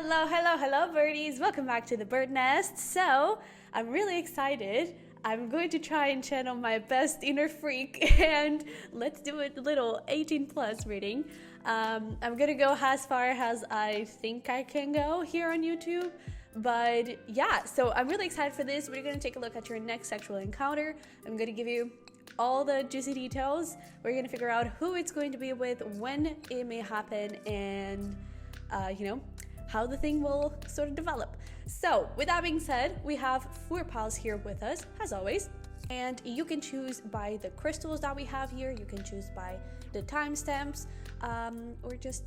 Hello, hello, hello, birdies. Welcome back to the bird nest. So, I'm really excited. I'm going to try and channel my best inner freak and let's do a little 18 plus reading. I'm gonna go as far as I think I can go here on YouTube. But yeah, so I'm really excited for this. We're gonna take a look at your next sexual encounter. I'm gonna give you all the juicy details. We're gonna figure out who it's going to be with, when it may happen, and how the thing will sort of develop. So with that being said, we have 4 pals here with us as always, and you can choose by the crystals that we have here. You can choose by the timestamps, or just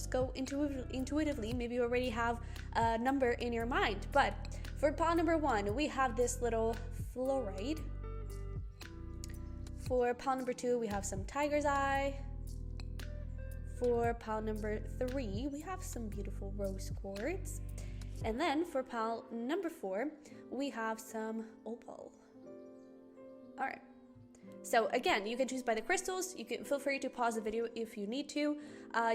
go intuitively. Maybe you already have a number in your mind. But for pal number 1, we have this little fluorite. For pal number 2, we have some tiger's eye. For pal number 3, we have some beautiful rose quartz. And then for pal number 4, we have some opal. All right. So again, you can choose by the crystals. You can feel free to pause the video if you need to.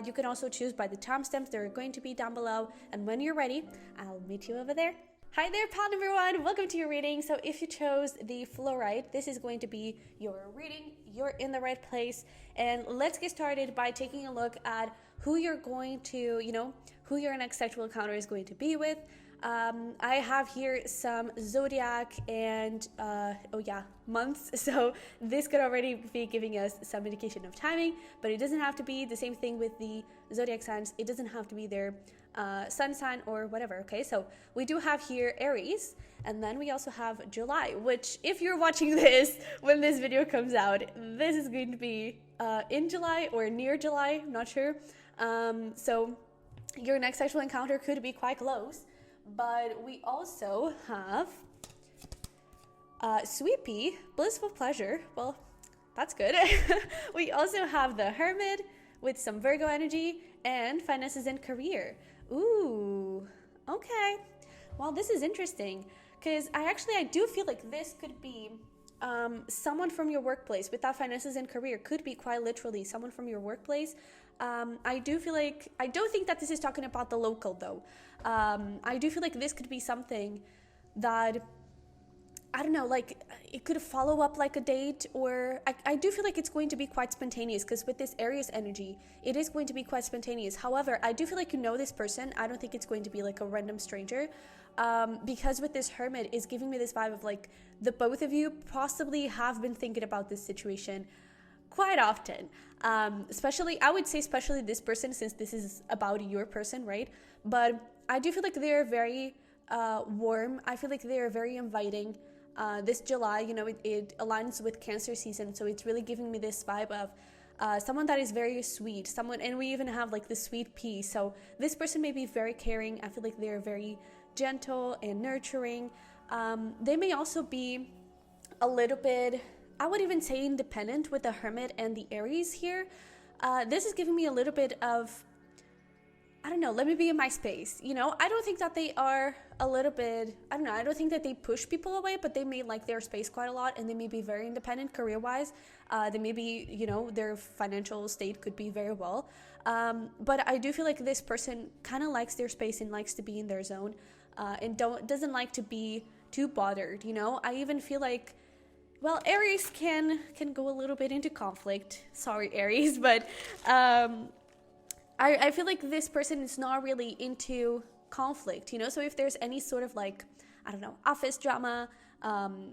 You can also choose by the timestamps. They're going to be down below. And when you're ready, I'll meet you over there. Hi there, pal number 1. Welcome to your reading. So if you chose the fluorite, this is going to be your reading. You're in the right place. And let's get started by taking a look at who you're going to, who your next sexual encounter is going to be with. I have here some zodiac and months, so this could already be giving us some indication of timing, but it doesn't have to be. The same thing with the zodiac signs. It doesn't have to be their sun sign or whatever. Okay, so we do have here Aries, and then we also have July, which if you're watching this when this video comes out, this is going to be in July or near July, I'm not sure. So your next sexual encounter could be quite close. But we also have Sweet Pea, Blissful Pleasure. Well, that's good. We also have the Hermit with some Virgo energy and Finances and Career. Ooh, okay. Well, this is interesting because I do feel like this could be someone from your workplace. With that Finances and Career could be quite literally someone from your workplace. I do feel like, I don't think that this is talking about the local though. I do feel like this could be something that, I don't know, like it could follow up like a date, or I do feel like it's going to be quite spontaneous because with this Aries energy, it is going to be quite spontaneous. However, I do feel like you know this person. I don't think it's going to be like a random stranger, because with this Hermit, it's giving me this vibe of like the both of you possibly have been thinking about this situation quite often. Especially, I would say especially this person, since this is about your person, right? But I do feel like they're very warm. I feel like they're very inviting. This July, it aligns with Cancer season, so it's really giving me this vibe of someone that is very sweet, and we even have like the sweet pea. So this person may be very caring. I feel like they're very gentle and nurturing. They may also be a little bit, I would even say, independent with the Hermit and the Aries here. This is giving me a little bit of, I don't know, let me be in my space. I don't think that they are a little bit, I don't think that they push people away, but they may like their space quite a lot, and they may be very independent career-wise. They may be, their financial state could be very well. But I do feel like this person kind of likes their space and likes to be in their zone, and doesn't like to be too bothered. I even feel like, well, Aries can go a little bit into conflict. Sorry, Aries, but I feel like this person is not really into conflict, So if there's any sort of like, I don't know, office drama,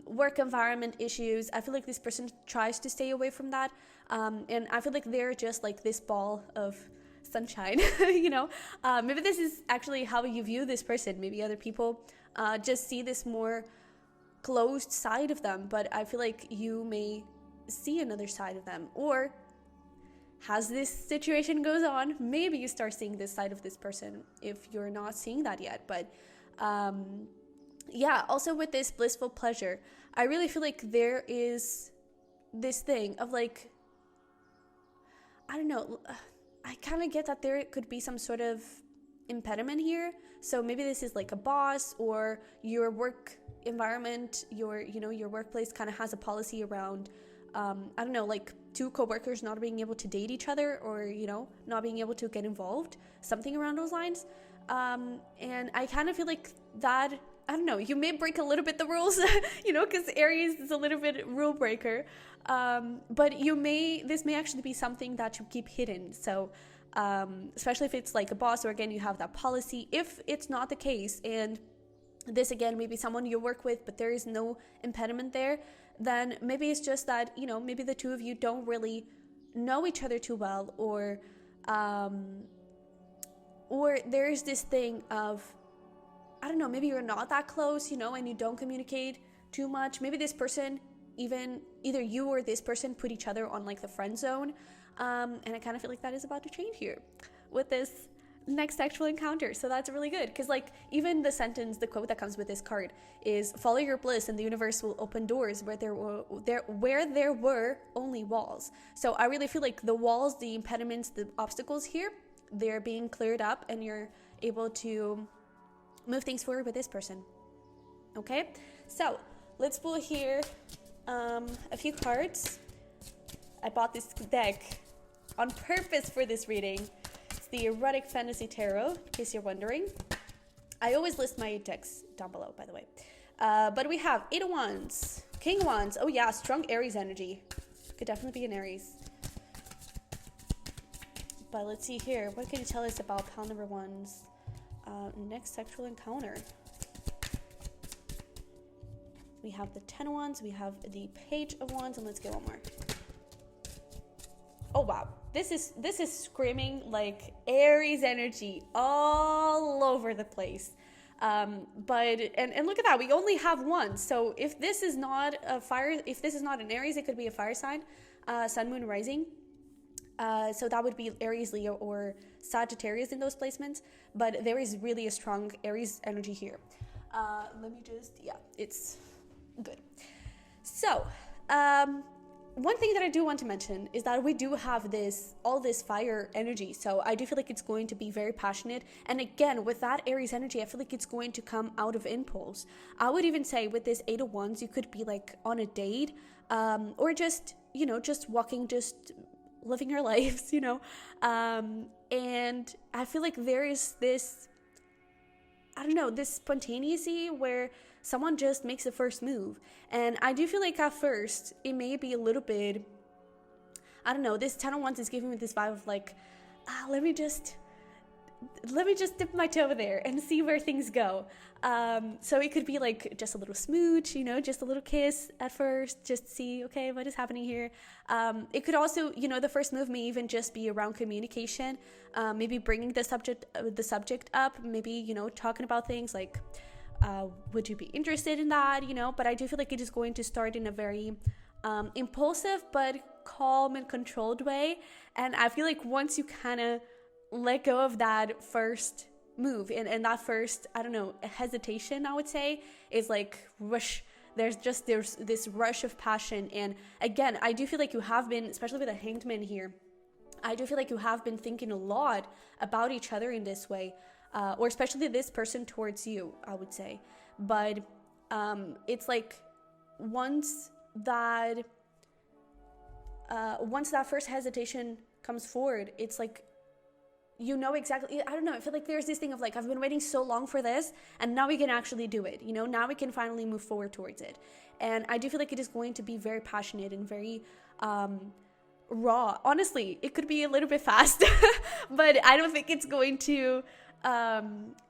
work environment issues, I feel like this person tries to stay away from that. And I feel like they're just like this ball of sunshine, Maybe this is actually how you view this person. Maybe other people just see this more closed side of them, but I feel like you may see another side of them, or as this situation goes on, maybe you start seeing this side of this person if you're not seeing that yet. But also with this blissful pleasure, I really feel like there is this thing of like, I don't know, I kind of get that there could be some sort of impediment here. So maybe this is like a boss, or your work environment, your workplace kind of has a policy around I don't know, like 2 coworkers not being able to date each other, or not being able to get involved, something around those lines. And I kind of feel like that, I don't know, you may break a little bit the rules, because Aries is a little bit rule breaker. But this may actually be something that you keep hidden. So, especially if it's like a boss, or again, you have that policy. If it's not the case, and this again, maybe someone you work with, but there is no impediment there, then maybe it's just that, maybe the two of you don't really know each other too well, or there's this thing of, I don't know, maybe you're not that close, and you don't communicate too much. Maybe this person, either you or this person put each other on like the friend zone. And I kind of feel like that is about to change here with this next sexual encounter. So that's really good, because like even the quote that comes with this card is, follow your bliss and the universe will open doors where there were only walls. So I really feel like the walls, the impediments, the obstacles here, they're being cleared up, and you're able to move things forward with this person. Okay, so let's pull here a few cards. I bought this deck on purpose for this reading. It's the Erotic Fantasy Tarot, in case you're wondering. I always list my decks down below, by the way. But we have 8 of Wands, King of Wands. Oh yeah, strong Aries energy. Could definitely be an Aries. But let's see here. What can you tell us about pile number 1's next sexual encounter? We have the 10 of Wands, we have the Page of Wands, and let's get one more. Oh wow, this is screaming like Aries energy all over the place. But look at that, we only have one. So if this is not an Aries, it could be a fire sign, Sun, Moon, Rising. So that would be Aries, Leo, or Sagittarius in those placements. But there is really a strong Aries energy here. It's good. So, one thing that I do want to mention is that we do have all this fire energy. So I do feel like it's going to be very passionate. And again, with that Aries energy, I feel like it's going to come out of impulse. I would even say with this 8 of Wands, you could be like on a date, or just walking, just living your lives, and I feel like there is this, I don't know, this spontaneity where someone just makes the first move. And I do feel like at first it may be a little bit, I don't know, this 10 of Wands is giving me this vibe of like, let me just dip my toe there and see where things go. So it could be like just a little smooch, just a little kiss at first, just see, okay, what is happening here. It could also, the first move may even just be around communication, maybe bringing the subject up, maybe, talking about things like, would you be interested in that, but I do feel like it is going to start in a very impulsive but calm and controlled way. And I feel like once you kind of let go of that first move and that first, I don't know, hesitation, I would say, is like rush. There's this rush of passion. And again, I do feel like you have been, especially with the Hanged Man here, I do feel like you have been thinking a lot about each other in this way, or especially this person towards you, I would say. But it's like once that first hesitation comes forward, it's like, exactly, I don't know, I feel like there's this thing of like, I've been waiting so long for this, and now we can actually do it, now we can finally move forward towards it. And I do feel like it is going to be very passionate and very raw. Honestly, it could be a little bit fast, but I don't think it's going to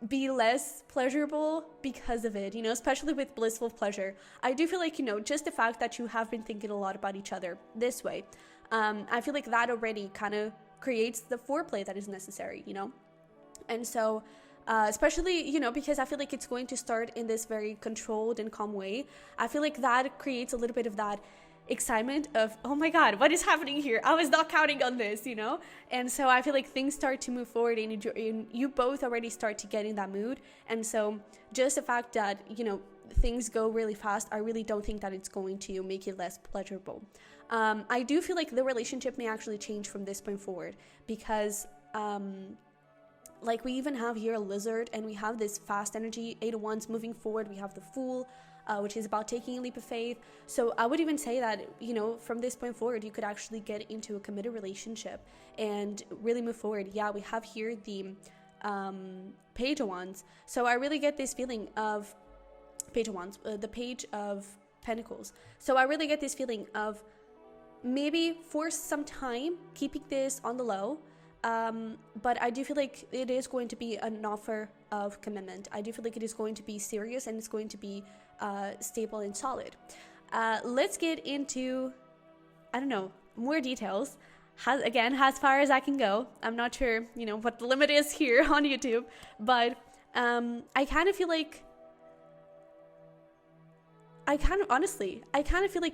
be less pleasurable because of it, especially with blissful pleasure. I do feel like, just the fact that you have been thinking a lot about each other this way, I feel like that already kind of creates the foreplay that is necessary, and so especially, because I feel like it's going to start in this very controlled and calm way. I feel like that creates a little bit of that excitement of, oh my god, what is happening here? I was not counting on this, and so I feel like things start to move forward, and you both already start to get in that mood. And so just the fact that things go really fast, I really don't think that it's going to make it less pleasurable. I do feel like the relationship may actually change from this point forward, because like we even have here a Lizard, and we have this fast energy, 8 of Wands moving forward. We have the Fool, which is about taking a leap of faith. So I would even say that, from this point forward, you could actually get into a committed relationship and really move forward. Yeah, we have here the Page of Wands. So I really get this feeling of Page of Wands, the Page of Pentacles. So I really get this feeling of maybe for some time keeping this on the low. But I do feel like it is going to be an offer of commitment. I do feel like it is going to be serious and it's going to be stable and solid. Let's get into, I don't know, more details. As far as I can go. I'm not sure, what the limit is here on YouTube, but I kind of feel like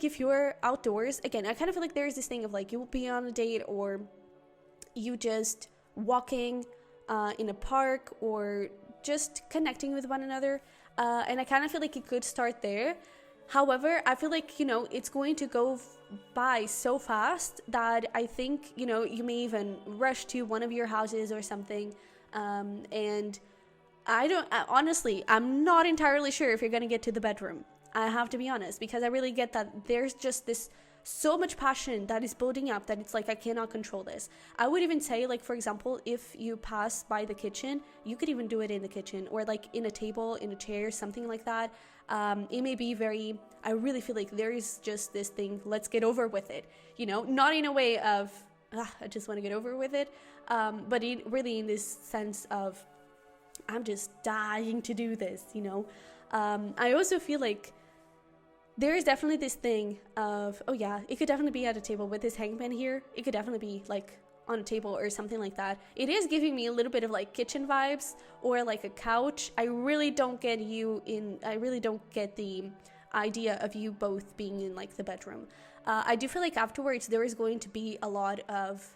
if you're outdoors, again, I kind of feel like there's this thing of like you will be on a date or you just walking in a park or just connecting with one another. And I kind of feel like it could start there. However, I feel like, it's going to go by so fast that I think, you may even rush to one of your houses or something. And honestly, I'm not entirely sure if you're going to get to the bedroom. I have to be honest, because I really get that there's just this so much passion that is building up that it's like, I cannot control this. I would even say, like, for example, if you pass by the kitchen, you could even do it in the kitchen or like in a table, in a chair, something like that. It may be I really feel like there is just this thing, let's get over with it, not in a way of, I just want to get over with it. But really in this sense of, I'm just dying to do this, I also feel like there is definitely this thing of, oh yeah, it could definitely be at a table with this hangman here. It could definitely be like on a table or something like that. It is giving me a little bit of like kitchen vibes or like a couch. I really don't get the idea of you both being in like the bedroom. I do feel like afterwards there is going to be a lot of,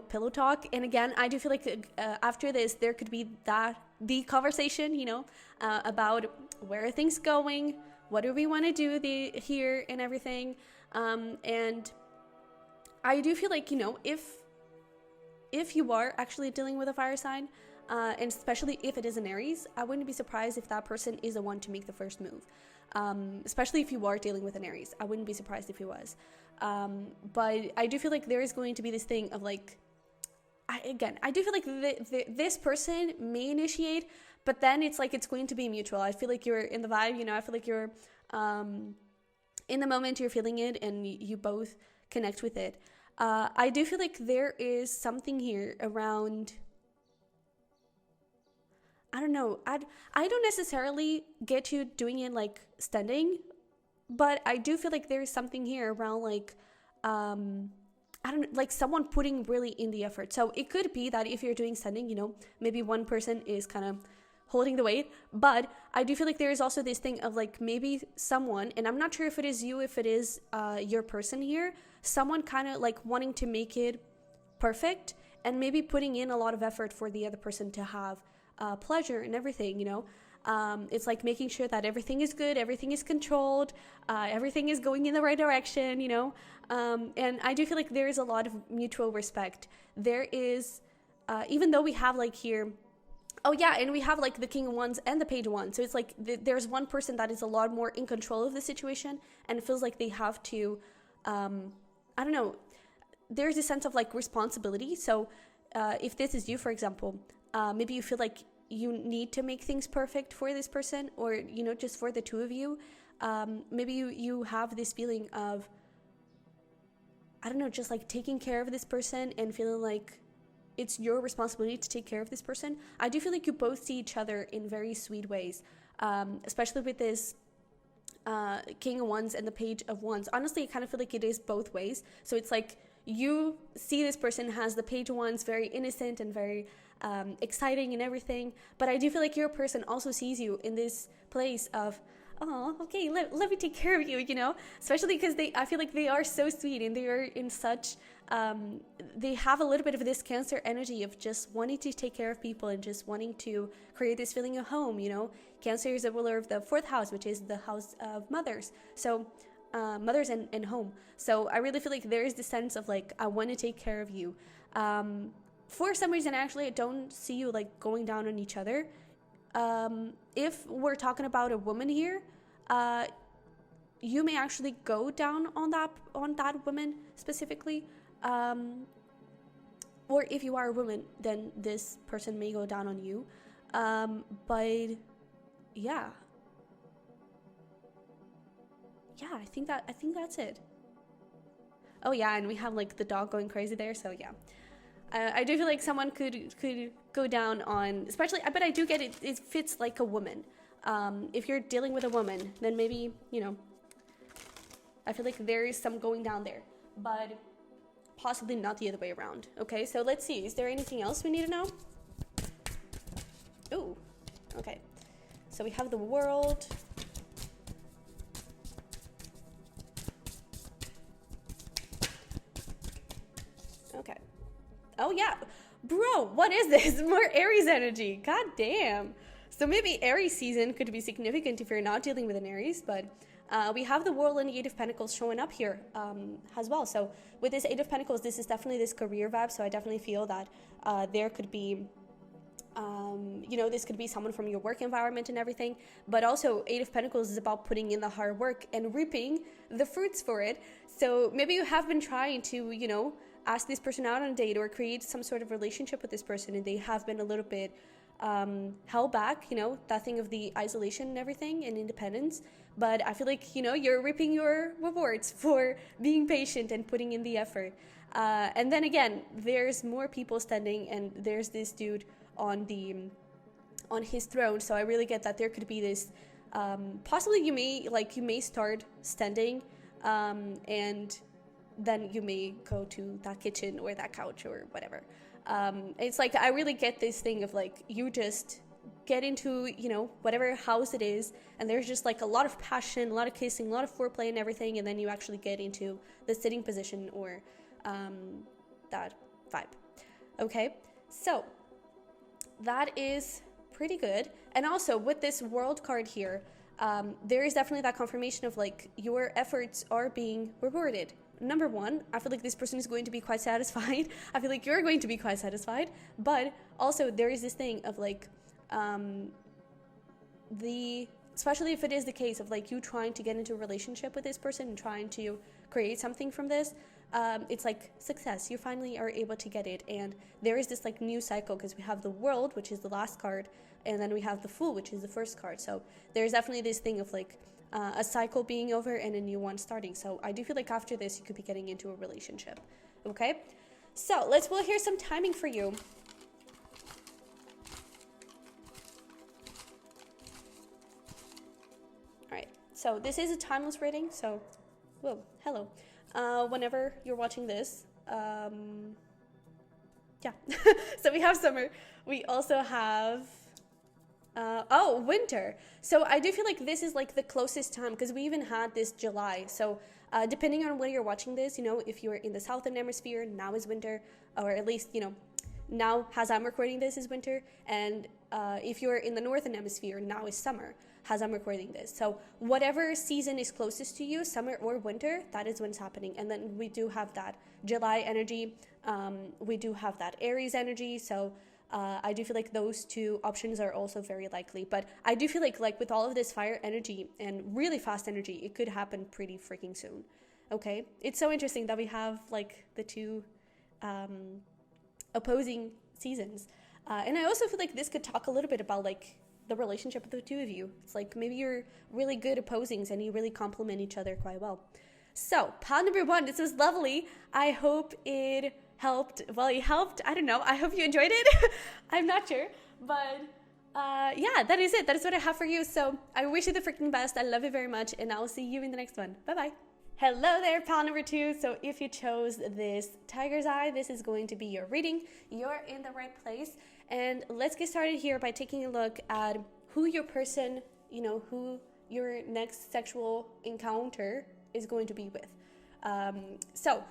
pillow talk. And again, I do feel like after this, there could be the conversation, about where are things going, what do we want to do here and everything. And I do feel like, if you are actually dealing with a fire sign, and especially if it is an Aries, I wouldn't be surprised if that person is the one to make the first move. Especially if you are dealing with an Aries. I wouldn't be surprised if he was. But I do feel like there is going to be this thing of like, I do feel like this person may initiate, but then it's like it's going to be mutual. I feel like you're in the vibe, I feel like you're in the moment, you're feeling it, and you both connect with it. I do feel like there is something here around, I don't know, I don't necessarily get you doing it like standing, but I do feel like there is something here around like, I don't know, like someone putting really in the effort. So it could be that if you're doing standing, maybe one person is kind of holding the weight, but I do feel like there is also this thing of like maybe someone, and I'm not sure if it is you, if it is your person here, someone kind of like wanting to make it perfect and maybe putting in a lot of effort for the other person to have pleasure and everything, it's like making sure that everything is good, everything is controlled, everything is going in the right direction, and I do feel like there is a lot of mutual respect. There is, even though we have like here, oh yeah, and we have like the King of Wands and the Page of Wands. So it's like there's one person that is a lot more in control of the situation and it feels like they have to, I don't know, there's a sense of like responsibility. So if this is you, for example, maybe you feel like you need to make things perfect for this person or, just for the two of you. Maybe you have this feeling of, I don't know, just like taking care of this person and feeling like it's your responsibility to take care of this person. I do feel like you both see each other in very sweet ways, especially with this King of Wands and the Page of Wands. Honestly, I kind of feel like it is both ways. So it's like you see this person has the Page of Wands very innocent and very exciting and everything, but I do feel like your person also sees you in this place of, oh, okay, let me take care of you, especially because I feel like they are so sweet and they are in such, they have a little bit of this Cancer energy of just wanting to take care of people and just wanting to create this feeling of home, Cancer is a ruler of the 4th house, which is the house of mothers. So mothers and home. So I really feel like there is this sense of like, I want to take care of you. For some reason, actually, I don't see you like going down on each other. If we're talking about a woman here, you may actually go down on that woman specifically. or if you are a woman, then this person may go down on you. But yeah. Yeah, I think that's it. Oh yeah, and we have like the dog going crazy there, so yeah. I do feel like someone could go down on, especially, but I do get it. It fits like a woman. If you're dealing with a woman, then maybe, you know, I feel like there is some going down there, but possibly not the other way around. Okay, so let's see. Is there anything else we need to know? Ooh, okay. So we have the world. Okay. Oh yeah, bro, what is this? More Aries energy. God damn. So maybe Aries season could be significant if you're not dealing with an Aries, but we have the World and the Eight of Pentacles showing up here as well. So with this Eight of Pentacles, this is definitely this career vibe. So I definitely feel that there could be, you know, this could be someone from your work environment and everything. But also Eight of Pentacles is about putting in the hard work and reaping the fruits for it. So maybe you have been trying to, you know, ask this person out on a date or create some sort of relationship with this person, and they have been a little bit held back, you know, that thing of the isolation and everything and independence. But I feel like, you know, you're reaping your rewards for being patient and putting in the effort. And then again, there's more people standing, and there's this dude on his throne. So I really get that there could be this possibly you may start standing and then you may go to that kitchen or that couch or whatever. It's like, I really get this thing of like, you just get into, you know, whatever house it is, and there's just like a lot of passion, a lot of kissing, a lot of foreplay and everything, and then you actually get into the sitting position or that vibe. Okay, so that is pretty good. And also with this world card here, there is definitely that confirmation of like, your efforts are being rewarded. Number one, I feel like this person is going to be quite satisfied. I feel like you're going to be quite satisfied. But also there is this thing of like, especially if it is the case of like you trying to get into a relationship with this person and trying to create something from this, it's like success. You finally are able to get it. And there is this like new cycle, because we have the World, which is the last card, and then we have the Fool, which is the first card. So there's definitely this thing of like, a cycle being over and a new one starting. So I do feel like after this, you could be getting into a relationship. Okay, so we'll hear some timing for you. All right, so this is a timeless reading. So, whoa, hello. Whenever you're watching this, yeah. So we have summer. We also have winter. So I do feel like this is like the closest time, because we even had this July. So depending on where you're watching this, you know, if you're in the southern hemisphere, now is winter, or at least, you know, now as I'm recording this is winter. And if you're in the northern hemisphere, now is summer as I'm recording this. So whatever season is closest to you, summer or winter, that is when it's happening. And then we do have that July energy. We do have that Aries energy. So I do feel like those two options are also very likely. But I do feel like with all of this fire energy and really fast energy, it could happen pretty freaking soon. Okay, it's so interesting that we have like the two opposing seasons. And I also feel like this could talk a little bit about like the relationship of the two of you. It's like maybe you're really good opposings and you really complement each other quite well. So pile number one, this was lovely. I hope it helped. Well, it helped. I don't know. I hope you enjoyed it. I'm not sure. But yeah, that is it. That is what I have for you. So I wish you the freaking best. I love you very much. And I'll see you in the next one. Bye-bye. Hello there, pal number two. So if you chose this tiger's eye, this is going to be your reading. You're in the right place. And let's get started here by taking a look at who your person, you know, who your next sexual encounter is going to be with. So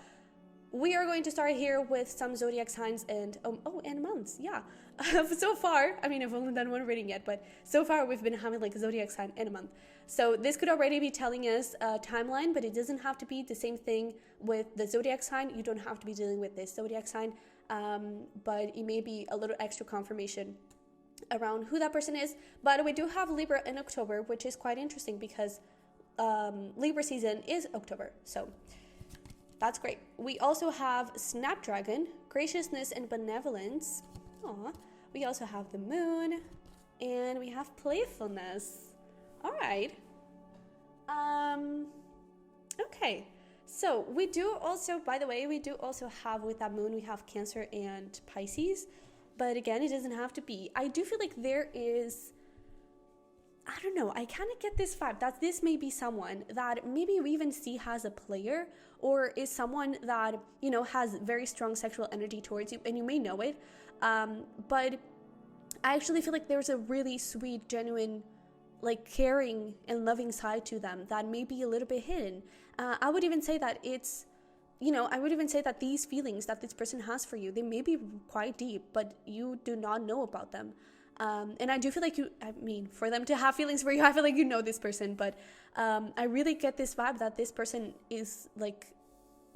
we are going to start here with some zodiac signs and and months. Yeah. So far, I mean, I've only done one reading yet, but so far we've been having like a zodiac sign in a month. So this could already be telling us a timeline, but it doesn't have to be the same thing with the zodiac sign. You don't have to be dealing with this zodiac sign, but it may be a little extra confirmation around who that person is. But we do have Libra in October, which is quite interesting because Libra season is October. So that's great. We also have Snapdragon, graciousness and benevolence. Aw. We also have the moon, and we have playfulness. All right. Okay. So we do also, by the way, we do also have with that moon, we have Cancer and Pisces. But again, it doesn't have to be. I do feel like there is, I don't know, I kind of get this vibe that this may be someone that maybe you even see as a player, or is someone that, you know, has very strong sexual energy towards you, and you may know it. But I actually feel like there's a really sweet, genuine, like caring and loving side to them that may be a little bit hidden. I would even say that it's, you know, I would even say that these feelings that this person has for you, they may be quite deep, but you do not know about them. And I do feel like for them to have feelings for you, I feel like you know this person, but I really get this vibe that this person is like,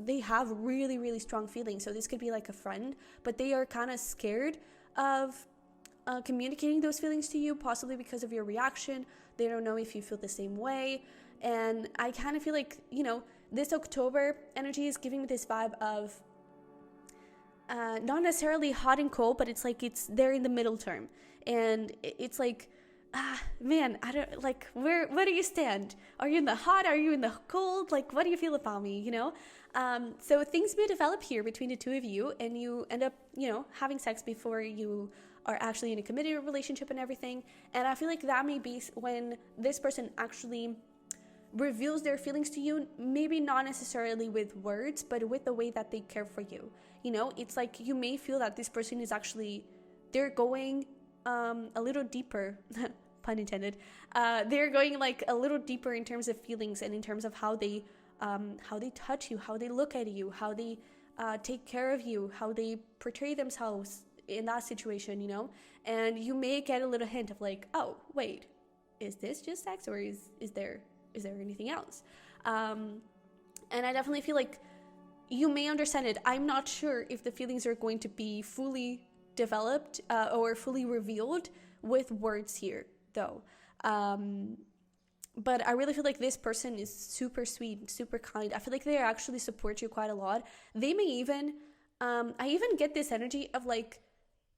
they have really, really strong feelings. So this could be like a friend, but they are kind of scared of communicating those feelings to you, possibly because of your reaction. They don't know if you feel the same way. And I kind of feel like, you know, this October energy is giving me this vibe of not necessarily hot and cold, but it's like it's there in the middle term. And it's like, man, I don't like, where do you stand? Are you in the hot? Are you in the cold? Like, what do you feel about me? You know? So things may develop here between the two of you, and you end up, you know, having sex before you are actually in a committed relationship and everything. And I feel like that may be when this person actually reveals their feelings to you, maybe not necessarily with words, but with the way that they care for you. You know, it's like you may feel that this person is actually, they're going a little deeper, pun intended, they're going like a little deeper in terms of feelings and in terms of how they touch you, how they look at you, how they take care of you, how they portray themselves in that situation, you know. And you may get a little hint of like, oh wait, is this just sex, or is there anything else? And I definitely feel like you may understand it. I'm not sure if the feelings are going to be fully developed or fully revealed with words here, though. But I really feel like this person is super sweet, super kind. I feel like they actually support you quite a lot. They may even, I even get this energy of like,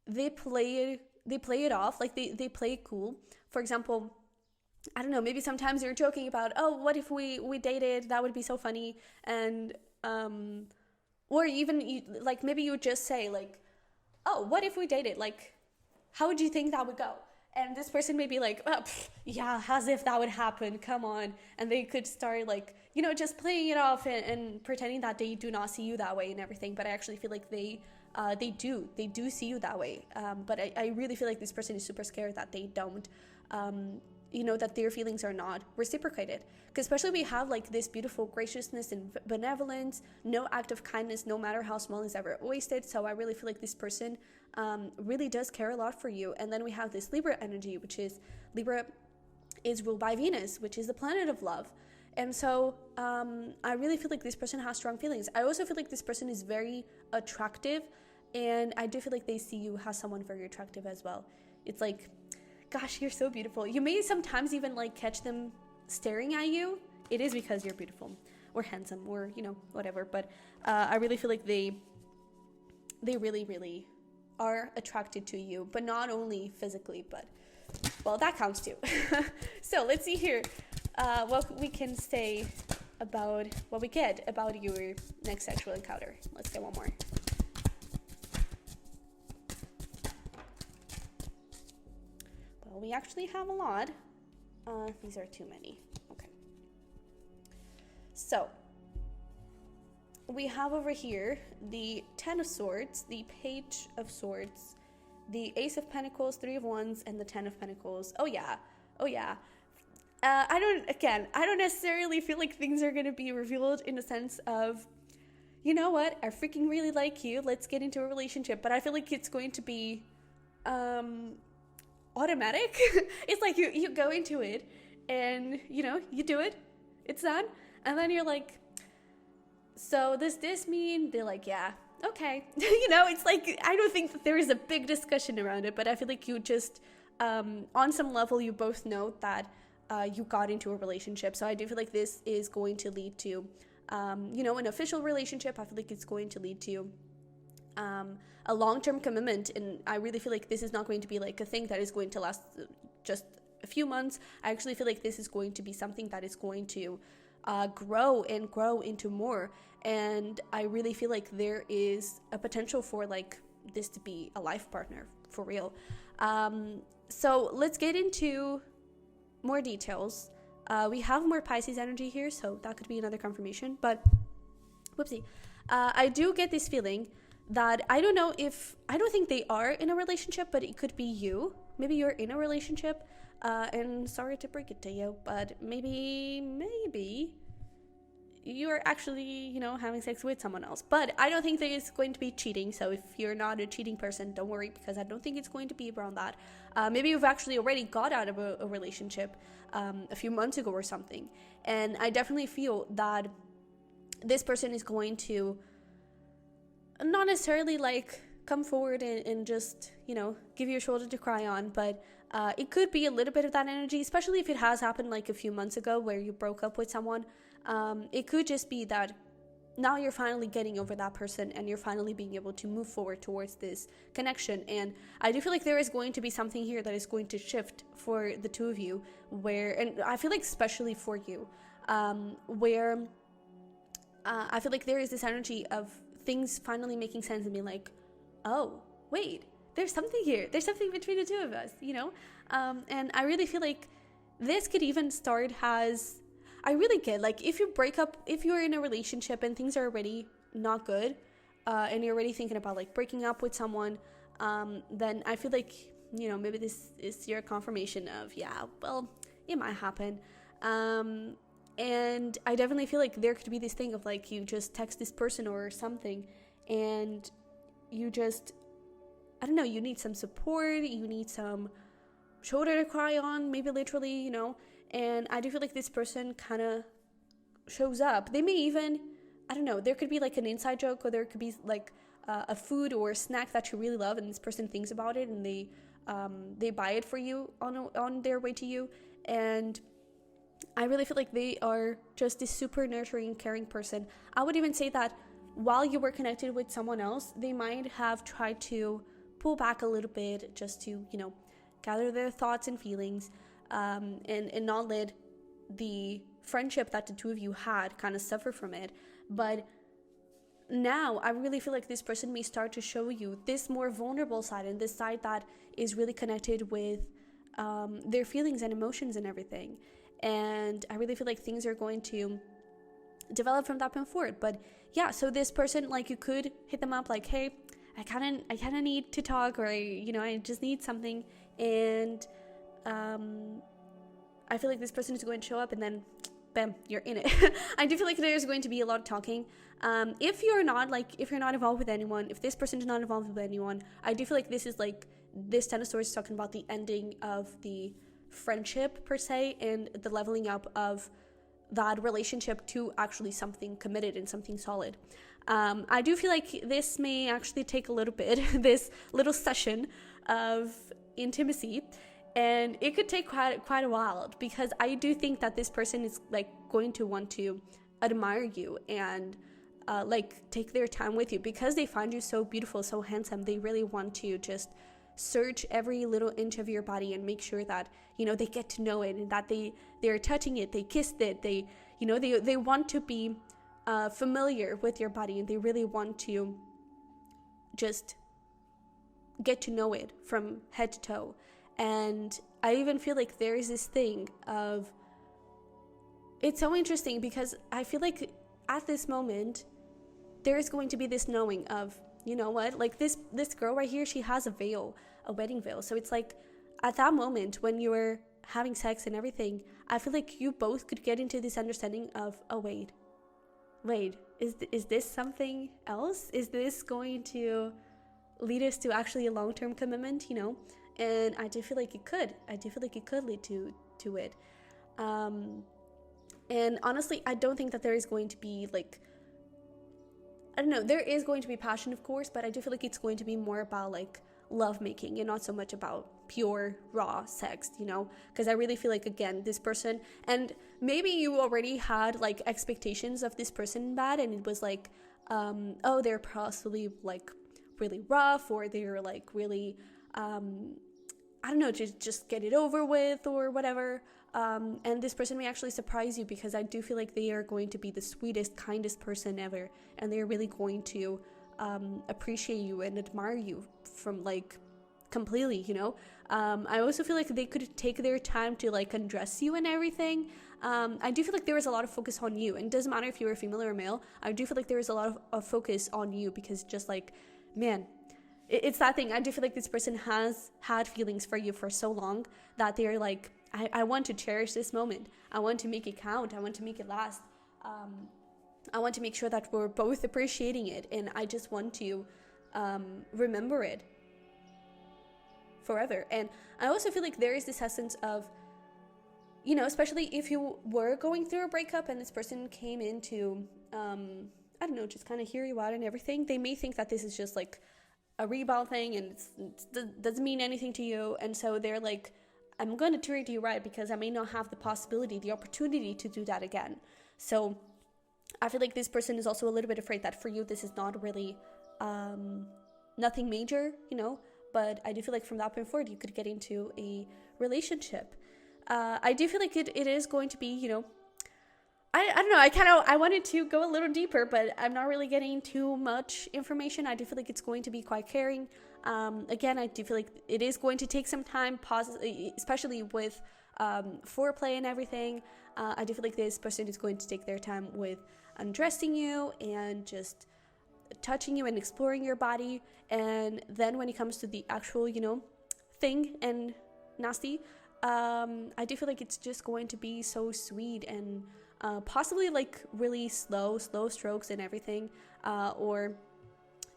they play it off, like they play it cool. For example, I don't know, maybe sometimes you're joking about, oh, what if we dated? That would be so funny. And, or even you, like, maybe you would just say like, oh, what if we dated? Like, how would you think that would go? And this person may be like, oh, yeah, as if that would happen. Come on. And they could start like, you know, just playing it off and pretending that they do not see you that way and everything. But I actually feel like they do see you that way. But I really feel like this person is super scared that they don't, you know, that their feelings are not reciprocated. Because especially we have like this beautiful graciousness and benevolence, no act of kindness, no matter how small, is ever wasted. So I really feel like this person really does care a lot for you. And then we have this Libra energy, which is, Libra is ruled by Venus, which is the planet of love. And so I really feel like this person has strong feelings. I also feel like this person is very attractive, and I do feel like they see you as someone very attractive as well. It's like, gosh, you're so beautiful. You may sometimes even like catch them staring at you. It is because you're beautiful or handsome or, you know, whatever. But I really feel like they really, really are attracted to you, but not only physically, but, well, that counts too. So let's see here what we can say about what we get about your next sexual encounter. Let's get one more. Well, we actually have a lot. These are too many. Okay. So we have over here the Ten of Swords, the Page of Swords, the Ace of Pentacles, Three of Wands, and the Ten of Pentacles. Oh yeah. I don't necessarily feel like things are going to be revealed in a sense of, you know what, I freaking really like you, let's get into a relationship. But I feel like it's going to be automatic. It's like you go into it and, you know, you do it, it's done, and then you're like, so does this mean? They're like, yeah, okay. You know, it's like, I don't think that there is a big discussion around it, but I feel like you just on some level you both know that you got into a relationship. So I do feel like this is going to lead to you know, an official relationship. I feel like it's going to lead to a long-term commitment, and I really feel like this is not going to be like a thing that is going to last just a few months. I actually feel like this is going to be something that is going to grow and grow into more, and I really feel like there is a potential for like this to be a life partner for real. So let's get into more details. We have more Pisces energy here, so that could be another confirmation, but whoopsie. I do get this feeling that I don't think they are in a relationship, but it could be you. Maybe you're in a relationship, and sorry to break it to you, but maybe you're actually, having sex with someone else. But I don't think that it's going to be cheating, so if you're not a cheating person, don't worry, because I don't think it's going to be around that. Maybe you've actually already got out of a relationship a few months ago or something, and I definitely feel that this person is going to not necessarily like come forward and just, give you a shoulder to cry on, but it could be a little bit of that energy, especially if it has happened like a few months ago where you broke up with someone. It could just be that now you're finally getting over that person and you're finally being able to move forward towards this connection. And I do feel like there is going to be something here that is going to shift for the two of you, and I feel like especially for you, where I feel like there is this energy of things finally making sense and being like, oh, wait, there's something here. There's something between the two of us, And I really feel like this could even start as, I really get, like, if you break up, if you're in a relationship and things are already not good, and you're already thinking about, like, breaking up with someone, then I feel like, maybe this is your confirmation of, yeah, well, it might happen. And I definitely feel like there could be this thing of, like, you just text this person or something, and you just, I don't know, you need some support, you need some shoulder to cry on, maybe literally, and I do feel like this person kind of shows up. They may even, I don't know, there could be like an inside joke, or there could be like a food or a snack that you really love, and this person thinks about it, and they buy it for you on their way to you. And I really feel like they are just this super nurturing, caring person. I would even say that while you were connected with someone else, they might have tried to pull back a little bit just to, gather their thoughts and feelings, and not let the friendship that the two of you had kind of suffer from it. But now I really feel like this person may start to show you this more vulnerable side, and this side that is really connected with their feelings and emotions and everything. And I really feel like things are going to develop from that point forward. But yeah, so this person, like, you could hit them up like, hey, I kind of need to talk, or I just need something. And I feel like this person is going to show up, and then bam, you're in it. I do feel like there's going to be a lot of talking. If you're not involved with anyone, if this person is not involved with anyone, I do feel like this is like, this Ten of Swords is talking about the ending of the friendship per se, and the leveling up of that relationship to actually something committed and something solid. I do feel like this may actually take a little bit, this little session of intimacy, and it could take quite a while, because I do think that this person is like going to want to admire you and like take their time with you, because they find you so beautiful, so handsome. They really want to just search every little inch of your body and make sure that they get to know it, and that they're touching it, they kissed it, they want to be familiar with your body, and they really want to just get to know it from head to toe. And I even feel like there is this thing of, it's so interesting, because I feel like at this moment there is going to be this knowing of, what, like this girl right here, she has a wedding veil. So it's like, at that moment when you're having sex and everything, I feel like you both could get into this understanding of, oh wait, is this something else? Is this going to lead us to actually a long-term commitment, And I do feel like it could. Lead to it. And honestly, I don't think that there is going to be like, I don't know, there is going to be passion, of course, but I do feel like it's going to be more about like lovemaking, and not so much about pure raw sex, because I really feel like, again, this person, and maybe you already had like expectations of this person bad, and it was like, oh, they're possibly like really rough, or they're like really, I don't know, just get it over with or whatever. And this person may actually surprise you, because I do feel like they are going to be the sweetest, kindest person ever, and they're really going to appreciate you and admire you from like completely, you know. I also feel like they could take their time to like undress you and everything. I do feel like there is a lot of focus on you, and it doesn't matter if you're a female or a male. I do feel like there is a lot of focus on you, because just like, man, it's that thing. I do feel like this person has had feelings for you for so long that they're like, I want to cherish this moment. I want to make it count. I want to make it last. I want to make sure that we're both appreciating it, and I just want to remember it forever. And I also feel like there is this essence of, you know, especially if you were going through a breakup and this person came in to, I don't know, just kind of hear you out and everything, they may think that this is just like a rebound thing and it doesn't mean anything to you. And so they're like, I'm going to treat you right, because I may not have the possibility, the opportunity to do that again. So I feel like this person is also a little bit afraid that for you, this is not really nothing major, you know, but I do feel like from that point forward, you could get into a relationship. I do feel like it is going to be, you know, I don't know, I wanted to go a little deeper, but I'm not really getting too much information. I do feel like it's going to be quite caring. Again, I do feel like it is going to take some time, especially with foreplay and everything. I do feel like this person is going to take their time with undressing you and just touching you and exploring your body. And then when it comes to the actual, you know, thing and nasty, I do feel like it's just going to be so sweet and possibly like really slow strokes and everything, or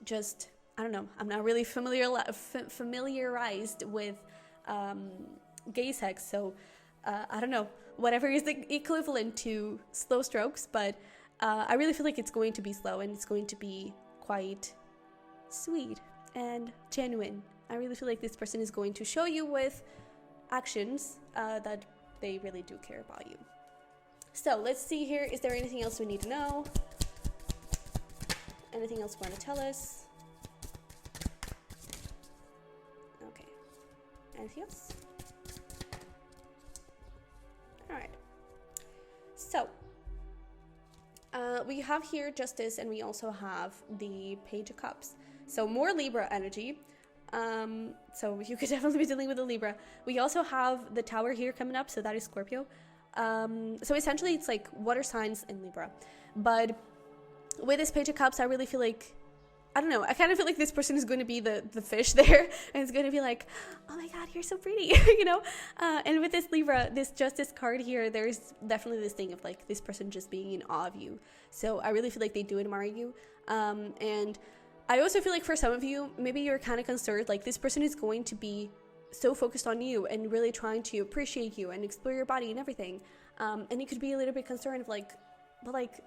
just, I don't know, I'm not really familiarized with gay sex, so I don't know, whatever is the equivalent to slow strokes, but I really feel like it's going to be slow and it's going to be quite sweet and genuine. I really feel like this person is going to show you with actions that they really do care about you. So let's see here. Is there anything else we need to know? Anything else you want to tell us? Okay. Anything else? All right. So we have here Justice, and we also have the Page of Cups. So more Libra energy. So you could definitely be dealing with a Libra. We also have the Tower here coming up, so that is Scorpio. So essentially it's like water signs in Libra. But with this Page of Cups, I really feel like, I don't know, I kind of feel like this person is going to be the fish there, and it's going to be like, oh my god, you're so pretty, you know? And with this Libra, this Justice card here, there's definitely this thing of like this person just being in awe of you. So I really feel like they do admire you. And I also feel like for some of you, maybe you're kind of concerned, like this person is going to be so focused on you and really trying to appreciate you and explore your body and everything. And you could be a little bit concerned of like, but like,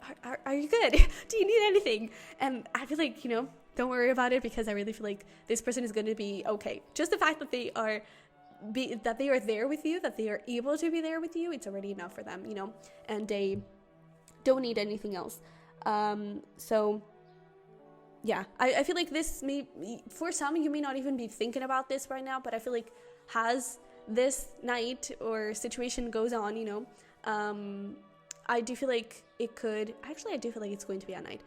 are you good? Do you need anything? And I feel like, you know, don't worry about it, because I really feel like this person is going to be okay. Just the fact that they are there with you, that they are able to be there with you, it's already enough for them, you know, and they don't need anything else. So yeah, I feel like this for some, you may not even be thinking about this right now, but I feel like as this night or situation goes on, you know, I do feel like it could, actually I do feel like it's going to be at night,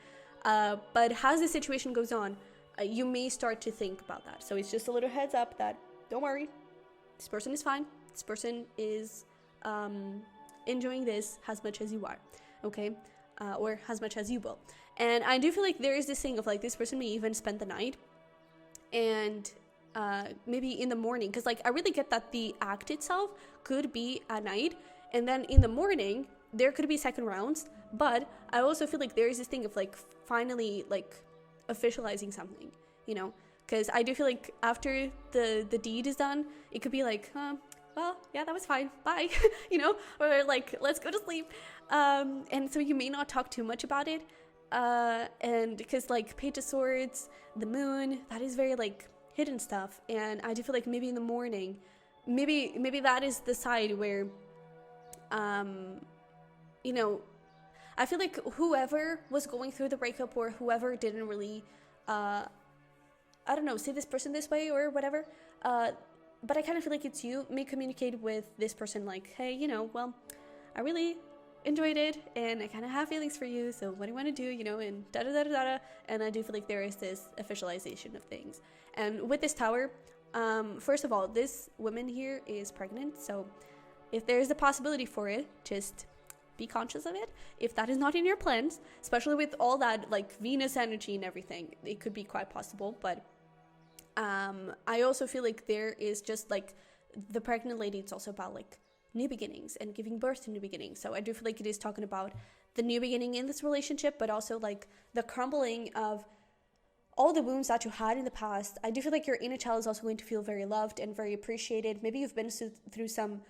but as the situation goes on, you may start to think about that. So it's just a little heads up that don't worry, this person is fine, this person is enjoying this as much as you are, okay, or as much as you will. And I do feel like there is this thing of like this person may even spend the night and maybe in the morning, because like I really get that the act itself could be at night, and then in the morning there could be second rounds, but I also feel like there is this thing of like finally like officializing something, you know, because I do feel like after the deed is done, it could be like, well, yeah, that was fine, bye, you know, or like, let's go to sleep. And so you may not talk too much about it, and because like Page of Swords, the moon, that is very like hidden stuff, and I do feel like maybe in the morning, maybe that is the side where you know, I feel like whoever was going through the breakup or whoever didn't really I don't know, see this person this way or whatever. But I kind of feel like it's you may communicate with this person like, hey, you know, well, I really enjoyed it and I kind of have feelings for you, so what do you want to do, you know, and da da da da da. And I do feel like there is this officialization of things. And with this tower, first of all, this woman here is pregnant, so if there's a possibility for it, just be conscious of it. If that is not in your plans, especially with all that like Venus energy and everything, it could be quite possible. But I also feel like there is just like the pregnant lady, it's also about like new beginnings and giving birth to new beginnings. So I do feel like it is talking about the new beginning in this relationship, but also like the crumbling of all the wounds that you had in the past. I do feel like your inner child is also going to feel very loved and very appreciated. Maybe you've been through some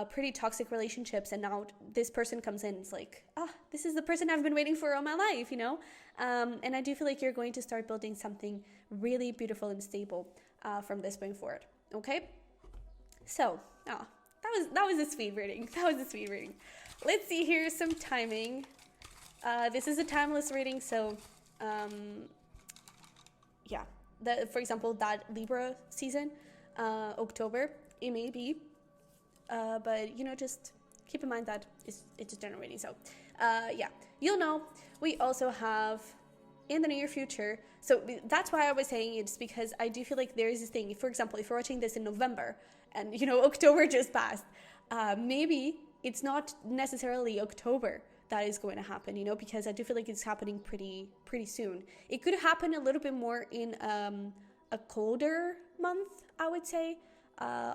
pretty toxic relationships, and now this person comes in. It's like, this is the person I've been waiting for all my life, you know? And I do feel like you're going to start building something really beautiful and stable from this point forward. Okay? So, that was a sweet reading. Let's see here some timing. This is a timeless reading, so yeah. For example, that Libra season, October, it may be. But, you know, just keep in mind that it's a general reading. So, yeah, you'll know. We also have in the near future. So that's why I was saying it's because I do feel like there is this thing. For example, if you're watching this in November and, you know, October just passed, maybe it's not necessarily October that is going to happen, you know, because I do feel like it's happening pretty soon. It could happen a little bit more in a colder month, I would say,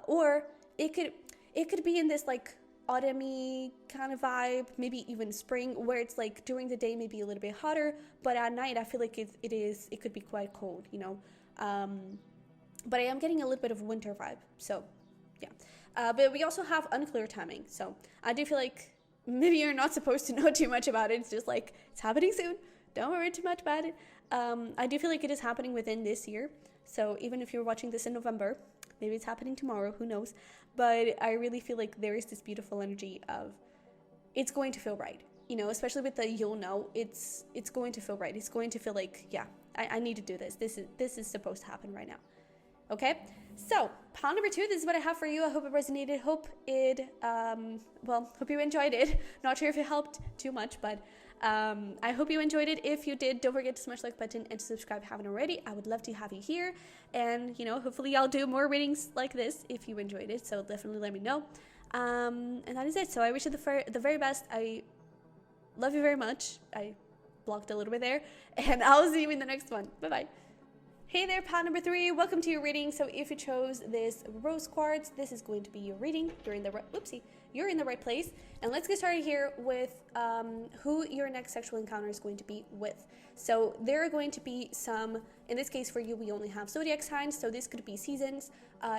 or it could be in this like autumny kind of vibe, maybe even spring, where it's like during the day maybe a little bit hotter, but at night I feel like it could be quite cold, you know. But I am getting a little bit of winter vibe, so yeah. But we also have unclear timing, so I do feel like maybe you're not supposed to know too much about it. It's just like, it's happening soon, don't worry too much about it. I do feel like it is happening within this year, so even if you're watching this in November, maybe it's happening tomorrow, who knows. But I really feel like there is this beautiful energy of it's going to feel right, you know, especially with the you'll know, it's going to feel right. It's going to feel like, yeah, I need to do this. This is supposed to happen right now. Okay, so pile number 2, this is what I have for you. I hope it resonated. Hope you enjoyed it. Not sure if it helped too much, but I hope you enjoyed it. If you did, don't forget to smash the like button and to subscribe if you haven't already. I would love to have you here, and you know, hopefully I'll do more readings like this if you enjoyed it, so definitely let me know. And that is it. So I wish you the very best. I love you very much. I blocked a little bit there, and I'll see you in the next one. Bye bye. Hey there, pile number 3. Welcome to your reading. So if you chose this rose quartz, this is going to be your reading. You're in the right place. And let's get started here with who your next sexual encounter is going to be with. So there are going to be some, in this case for you, we only have zodiac signs. So this could be seasons.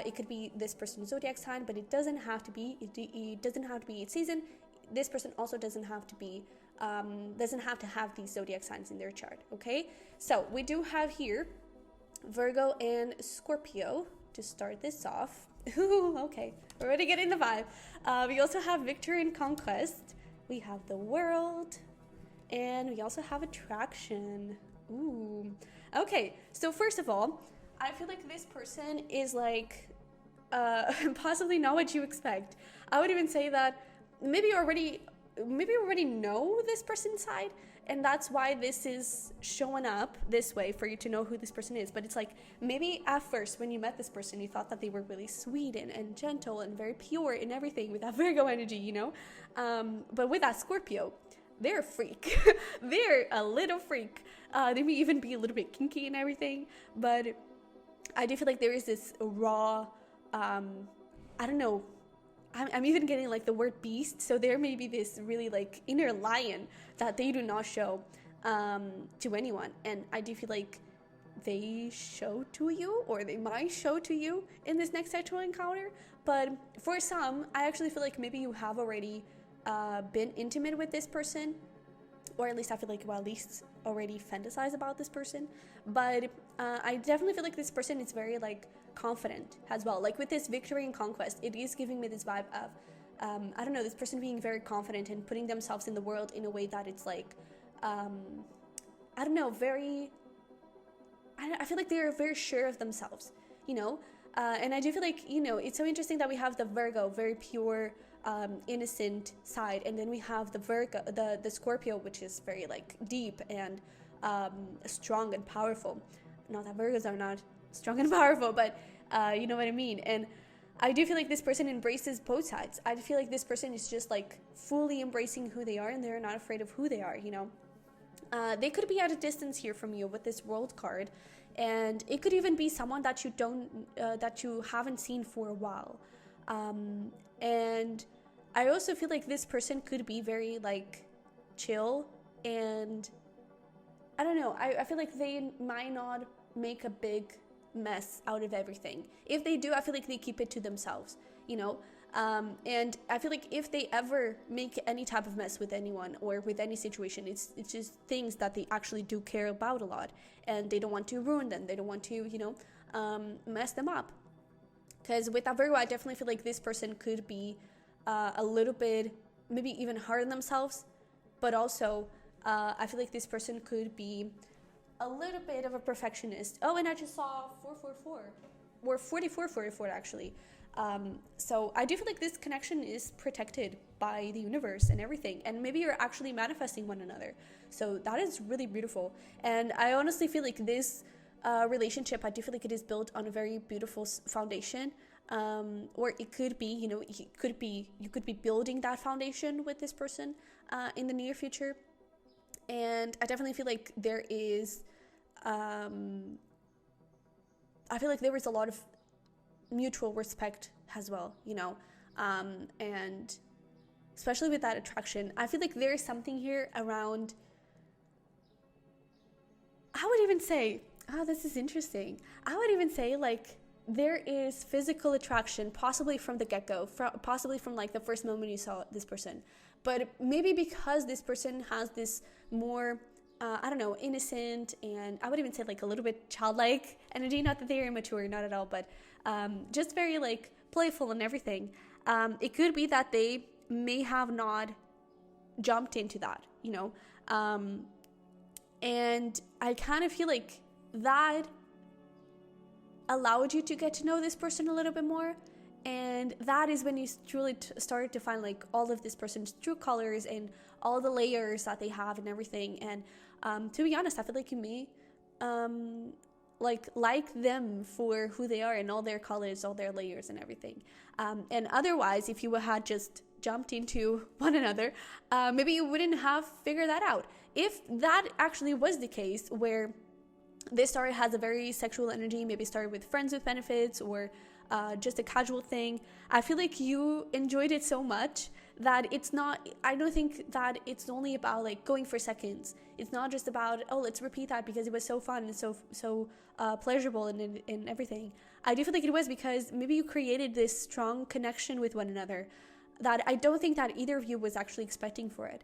It could be this person's zodiac sign, but it doesn't have to be. It doesn't have to be its season. This person also doesn't have to be. Doesn't have to have these zodiac signs in their chart. Okay. So we do have here Virgo and Scorpio to start this off. Ooh, okay, we're already getting the vibe. We also have Victory and Conquest. We have the World, and we also have Attraction. Ooh, okay. So first of all, I feel like this person is like possibly not what you expect. I would even say that maybe you already know this person's side, and that's why this is showing up this way for you to know who this person is. But it's like, maybe at first when you met this person, you thought that they were really sweet and gentle and very pure in everything with that Virgo energy, you know? But with that Scorpio, they're a freak. They're a little freak. They may even be a little bit kinky and everything. But I do feel like there is this raw, I don't know, I'm even getting like the word beast, so there may be this really like inner lion that they do not show to anyone, and I do feel like they show to you, or they might show to you in this next sexual encounter. But for some, I actually feel like maybe you have already been intimate with this person, or at least I feel like, well, at least already fantasize about this person. But I definitely feel like this person is very like confident as well. Like with this Victory and Conquest, it is giving me this vibe of I don't know, this person being very confident and putting themselves in the world in a way that it's like I don't know, very, I feel like they're very sure of themselves, you know? And I do feel like, you know, it's so interesting that we have the Virgo, very pure, innocent side, and then we have the Virgo, the Scorpio, which is very like deep and strong and powerful. Not that Virgos are not strong and powerful, but you know what I mean. And I do feel like this person embraces both sides. I feel like this person is just like fully embracing who they are, and they're not afraid of who they are, you know. They could be at a distance here from you with this World card, and it could even be someone that you haven't seen for a while. And I also feel like this person could be very like chill, and I don't know, I feel like they might not make a big mess out of everything. If they do, I feel like they keep it to themselves, you know. And I feel like if they ever make any type of mess with anyone or with any situation, it's just things that they actually do care about a lot, and they don't want to ruin them. They don't want to, you know, mess them up. Because with that Virgo, I definitely feel like this person could be a little bit, maybe even hard on themselves, but also I feel like this person could be a little bit of a perfectionist. Oh, and I just saw 444 or 4444 actually. So I do feel like this connection is protected by the universe and everything, and maybe you're actually manifesting one another. So that is really beautiful. And I honestly feel like this relationship, I do feel like it is built on a very beautiful foundation. Or it could be, you know, you could be building that foundation with this person in the near future. And I definitely feel like there is, I feel like there is a lot of mutual respect as well, you know, and especially with that attraction, I feel like there is something here around, I would even say, oh, this is interesting. I would even say like there is physical attraction, possibly from the get-go, possibly from like the first moment you saw this person. But maybe because this person has this more, I don't know, innocent, and I would even say like a little bit childlike energy, not that they're immature, not at all, but just very like playful and everything. It could be that they may have not jumped into that, you know. And I kind of feel like that allowed you to get to know this person a little bit more, and that is when you truly started to find like all of this person's true colors and all the layers that they have and everything. And to be honest, I feel like you may like them for who they are and all their colors, all their layers and everything. And otherwise, if you had just jumped into one another, maybe you wouldn't have figured that out. If that actually was the case, where this story has a very sexual energy, maybe started with friends with benefits or just a casual thing, I feel like you enjoyed it so much that it's not, I don't think that it's only about like going for seconds. It's not just about, oh, let's repeat that because it was so fun and so pleasurable and everything. I do feel like it was because maybe you created this strong connection with one another that I don't think that either of you was actually expecting for it.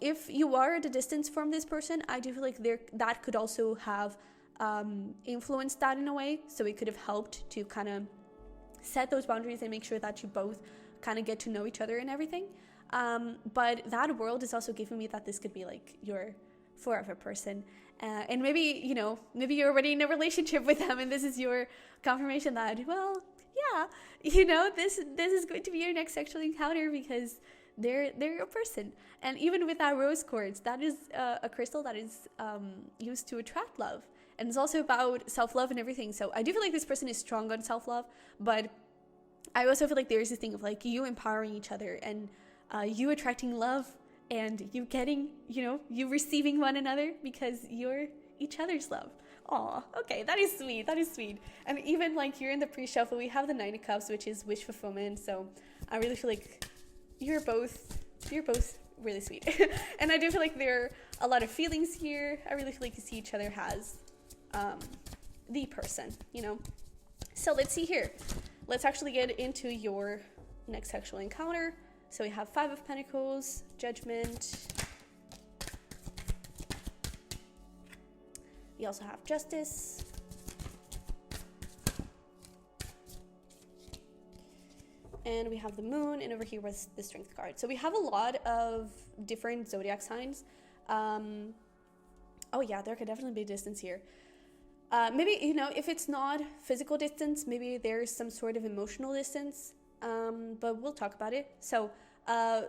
If you are at a distance from this person, I do feel like that could also have influenced that in a way. So it could have helped to kind of set those boundaries and make sure that you both kind of get to know each other and everything. But that world is also giving me that this could be like your forever person. And maybe, you know, maybe you're already in a relationship with them and this is your confirmation that, well, yeah, you know, this is going to be your next sexual encounter because they're your person. And even with that rose quartz, that is a crystal that is used to attract love. And it's also about self-love and everything. So I do feel like this person is strong on self-love, but I also feel like there's this thing of like you empowering each other and you attracting love and you getting, you know, you receiving one another because you're each other's love. Aw, okay, that is sweet. That is sweet. And even like here in the pre-shuffle, we have the Nine of Cups, which is wish fulfillment. So I really feel like you're both really sweet. And I do feel like there are a lot of feelings here. I really feel like you see each other as the person, you know. So let's see here. Let's actually get into your next sexual encounter. So we have Five of Pentacles, Judgment. We also have Justice. And we have the Moon, and over here was the Strength card. So we have a lot of different zodiac signs. Oh yeah, there could definitely be distance here. Maybe, you know, if it's not physical distance, maybe there's some sort of emotional distance, but we'll talk about it. So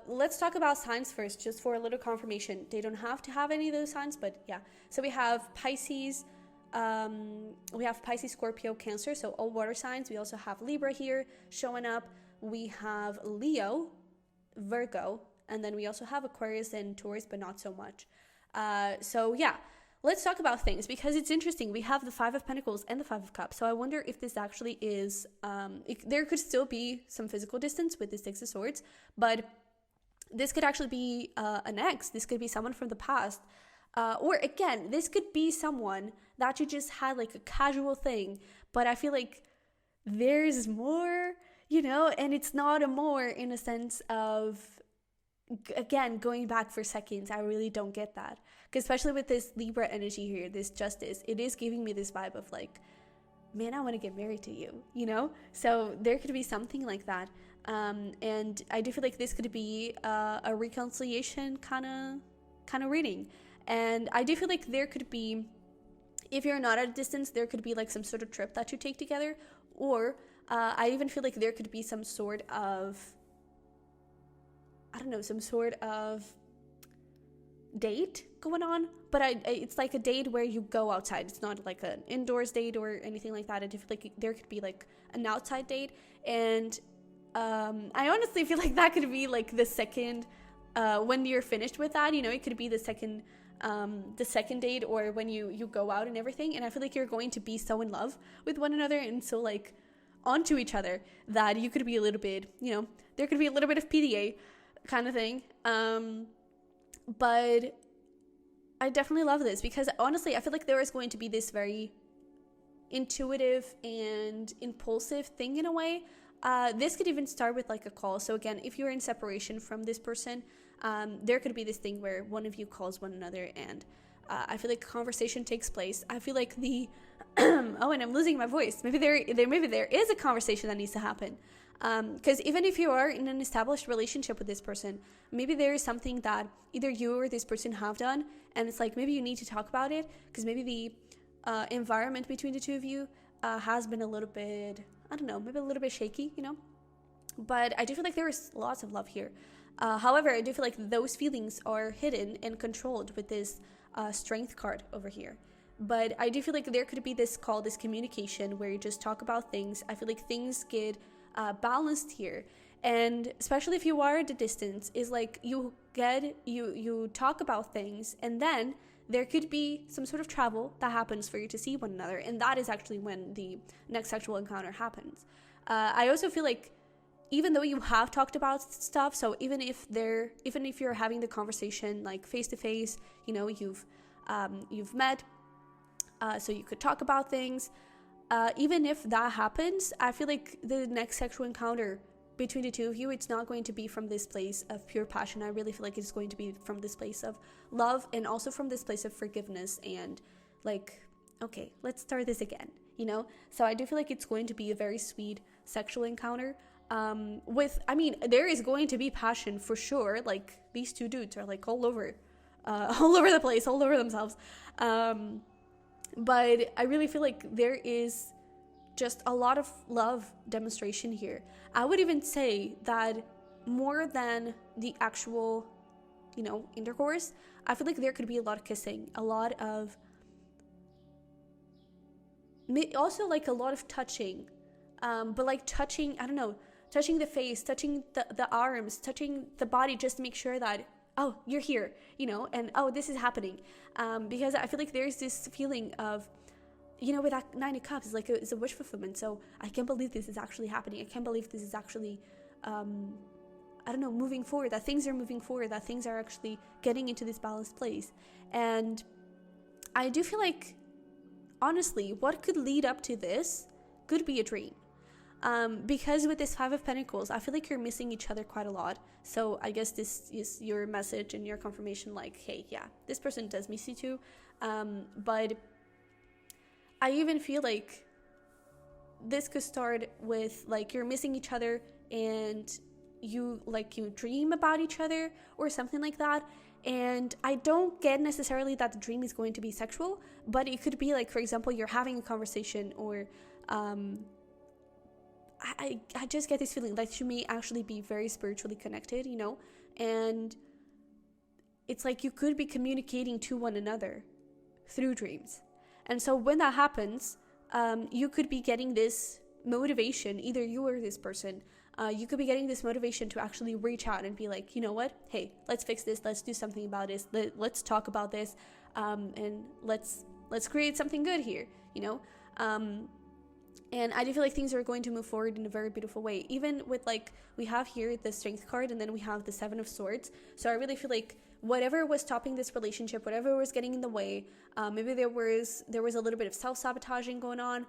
let's talk about signs first, just for a little confirmation. They don't have to have any of those signs, but yeah. So we have Pisces, Scorpio, Cancer, so all water signs. We also have Libra here showing up. We have Leo, Virgo, and then we also have Aquarius and Taurus, but not so much. So yeah, let's talk about things, because it's interesting. We have the Five of Pentacles and the Five of Cups. So I wonder if this actually is, there could still be some physical distance with the Six of Swords, but this could actually be an ex. This could be someone from the past. Or again, this could be someone that you just had like a casual thing, but I feel like there's more, you know, and it's not a more in a sense of, again, going back for seconds. I really don't get that. Because especially with this Libra energy here, this justice, it is giving me this vibe of like, man, I want to get married to you, you know? So there could be something like that. And I do feel like this could be a reconciliation kind of reading. And I do feel like there could be, if you're not at a distance, there could be like some sort of trip that you take together. Or I even feel like there could be some sort of, I don't know, some sort of date going on. But it's like a date where you go outside. It's not like an indoors date or anything like that. I do feel like there could be like an outside date. And I honestly feel like that could be like the second, when you're finished with that, you know, it could be the second date, or when you go out and everything. And I feel like you're going to be so in love with one another and so like onto each other that you could be a little bit, you know, there could be a little bit of PDA kind of thing. But I definitely love this, because honestly I feel like there is going to be this very intuitive and impulsive thing in a way. This could even start with like a call. So again, if you're in separation from this person, there could be this thing where one of you calls one another, and I feel like a conversation takes place. I feel like the oh, and I'm losing my voice. Maybe there is a conversation that needs to happen. Because even if you are in an established relationship with this person, maybe there is something that either you or this person have done, and it's like maybe you need to talk about it, because maybe the environment between the two of you has been a little bit, I don't know, maybe a little bit shaky, you know. But I do feel like there is lots of love here. However, I do feel like those feelings are hidden and controlled with this strength card over here. But I do feel like there could be this call, this communication where you just talk about things. I feel like things get balanced here. And especially if you are at a distance, is like you talk about things, and then there could be some sort of travel that happens for you to see one another. And that is actually when the next sexual encounter happens. I also feel like even though you have talked about stuff, so even if you're having the conversation like face to face, you know, you've met, so you could talk about things. Even if that happens, I feel like the next sexual encounter between the two of you, it's not going to be from this place of pure passion. I really feel like it's going to be from this place of love, and also from this place of forgiveness and like, okay, let's start this again, you know? So I do feel like it's going to be a very sweet sexual encounter. There is going to be passion for sure. Like these two dudes are like all over the place, all over themselves. But I really feel like there is just a lot of love demonstration here. I would even say that more than the actual, you know, intercourse, I feel like there could be a lot of kissing, a lot of, also like a lot of touching, but like touching, I don't know, touching the face, touching the arms, touching the body, just to make sure that, oh, you're here, you know, and oh, this is happening. Because I feel like there's this feeling of, you know, with that Nine of Cups, it's a wish fulfillment. So I can't believe this is actually happening. I can't believe this is actually, I don't know, moving forward, that things are moving forward, that things are actually getting into this balanced place. And I do feel like, honestly, what could lead up to this could be a dream. Because with this Five of Pentacles, I feel like you're missing each other quite a lot. So I guess this is your message and your confirmation, like, hey, yeah, this person does miss you too. But I even feel like this could start with like you're missing each other and you dream about each other or something like that. And I don't get necessarily that the dream is going to be sexual, but it could be like, for example, you're having a conversation, or I just get this feeling that you may actually be very spiritually connected, and it's like you could be communicating to one another through dreams. And so when that happens, you could be getting this motivation, either you or this person, you could be getting this motivation to actually reach out and be like, you know what, hey, let's fix this, let's do something about this, let's talk about this, and let's create something good here, and I do feel like things are going to move forward in a very beautiful way, even with, like, we have here the Strength card, and then we have the Seven of Swords. So I really feel like whatever was stopping this relationship, whatever was getting in the way, maybe there was a little bit of self-sabotaging going on,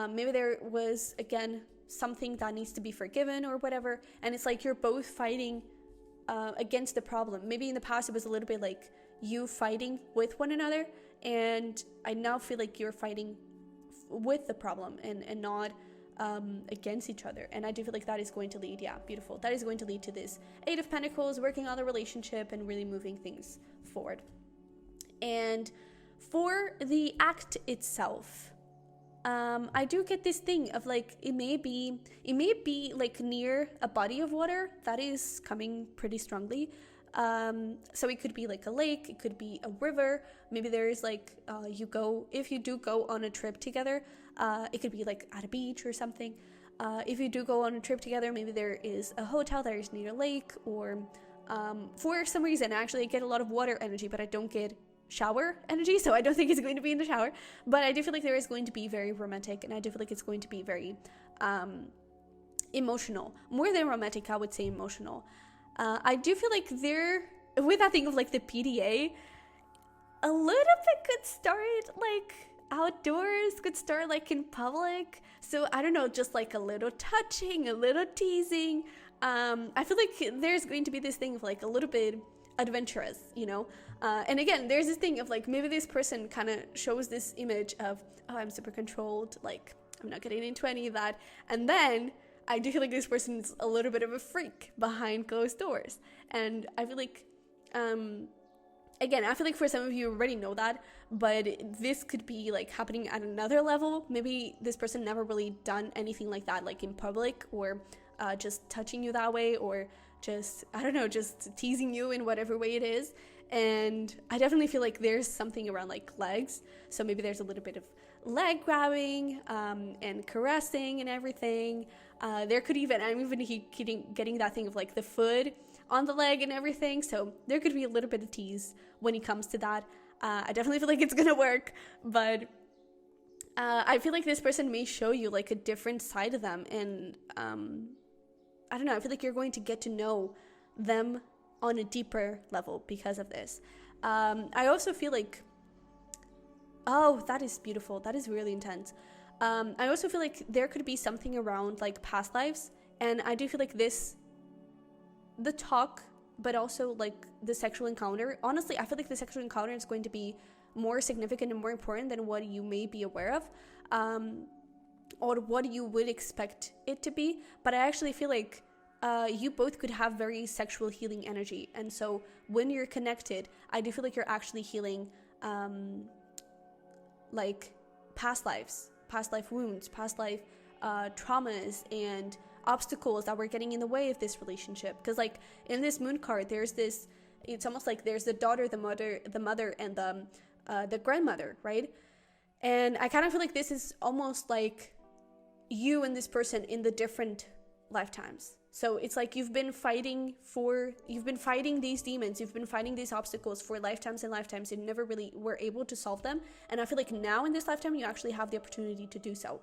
maybe there was, again, something that needs to be forgiven or whatever, and it's like you're both fighting against the problem. Maybe in the past it was a little bit like you fighting with one another, and I now feel like you're fighting with the problem and not against each other. And I do feel like that is going to lead, beautiful, that is going to lead to this Eight of Pentacles, working on the relationship and really moving things forward. And for the act itself, I do get this thing of like, it may be like near a body of water that is coming pretty strongly. So it could be like a lake, it could be a river, maybe there is like, if you do go on a trip together, it could be like at a beach or something. If you do go on a trip together, maybe there is a hotel that is near a lake, or for some reason, actually I get a lot of water energy, but I don't get shower energy, so I don't think it's going to be in the shower, but I do feel like there is going to be very romantic, and I do feel like it's going to be very emotional, more than romantic, I would say emotional. I do feel like with that thing of like the PDA, a little bit could start like outdoors, could start like in public. So I don't know, just like a little touching, a little teasing. I feel like there's going to be this thing of like a little bit adventurous, and again, there's this thing of like, maybe this person kind of shows this image of, oh, I'm super controlled, like I'm not getting into any of that, and then I do feel like this person's a little bit of a freak behind closed doors. And I feel like, again, I feel like for some of you already know that, but this could be like happening at another level. Maybe this person never really done anything like that, like in public, or just touching you that way, or just, I don't know, just teasing you in whatever way it is. And I definitely feel like there's something around like legs. So maybe there's a little bit of leg grabbing and caressing and everything. There could even, I'm even getting that thing of like the foot on the leg and everything. So there could be a little bit of tease when it comes to that. I definitely feel like it's gonna work, but I feel like this person may show you like a different side of them, and I don't know, I feel like you're going to get to know them on a deeper level because of this. I also feel like, oh, that is beautiful, that is really intense. I also feel like there could be something around like past lives, and I do feel like the talk, but also like the sexual encounter, honestly, I feel like the sexual encounter is going to be more significant and more important than what you may be aware of, or what you would expect it to be. But I actually feel like you both could have very sexual healing energy, and so when you're connected, I do feel like you're actually healing like past life wounds, past life traumas and obstacles that were getting in the way of this relationship. Because like in this moon card, there's this, it's almost like there's the daughter, the mother and the grandmother, right? And I kind of feel like this is almost like you and this person in the different lifetimes. So it's like you've been fighting these demons, you've been fighting these obstacles for lifetimes and lifetimes, and you never really were able to solve them. And I feel like now in this lifetime, you actually have the opportunity to do so.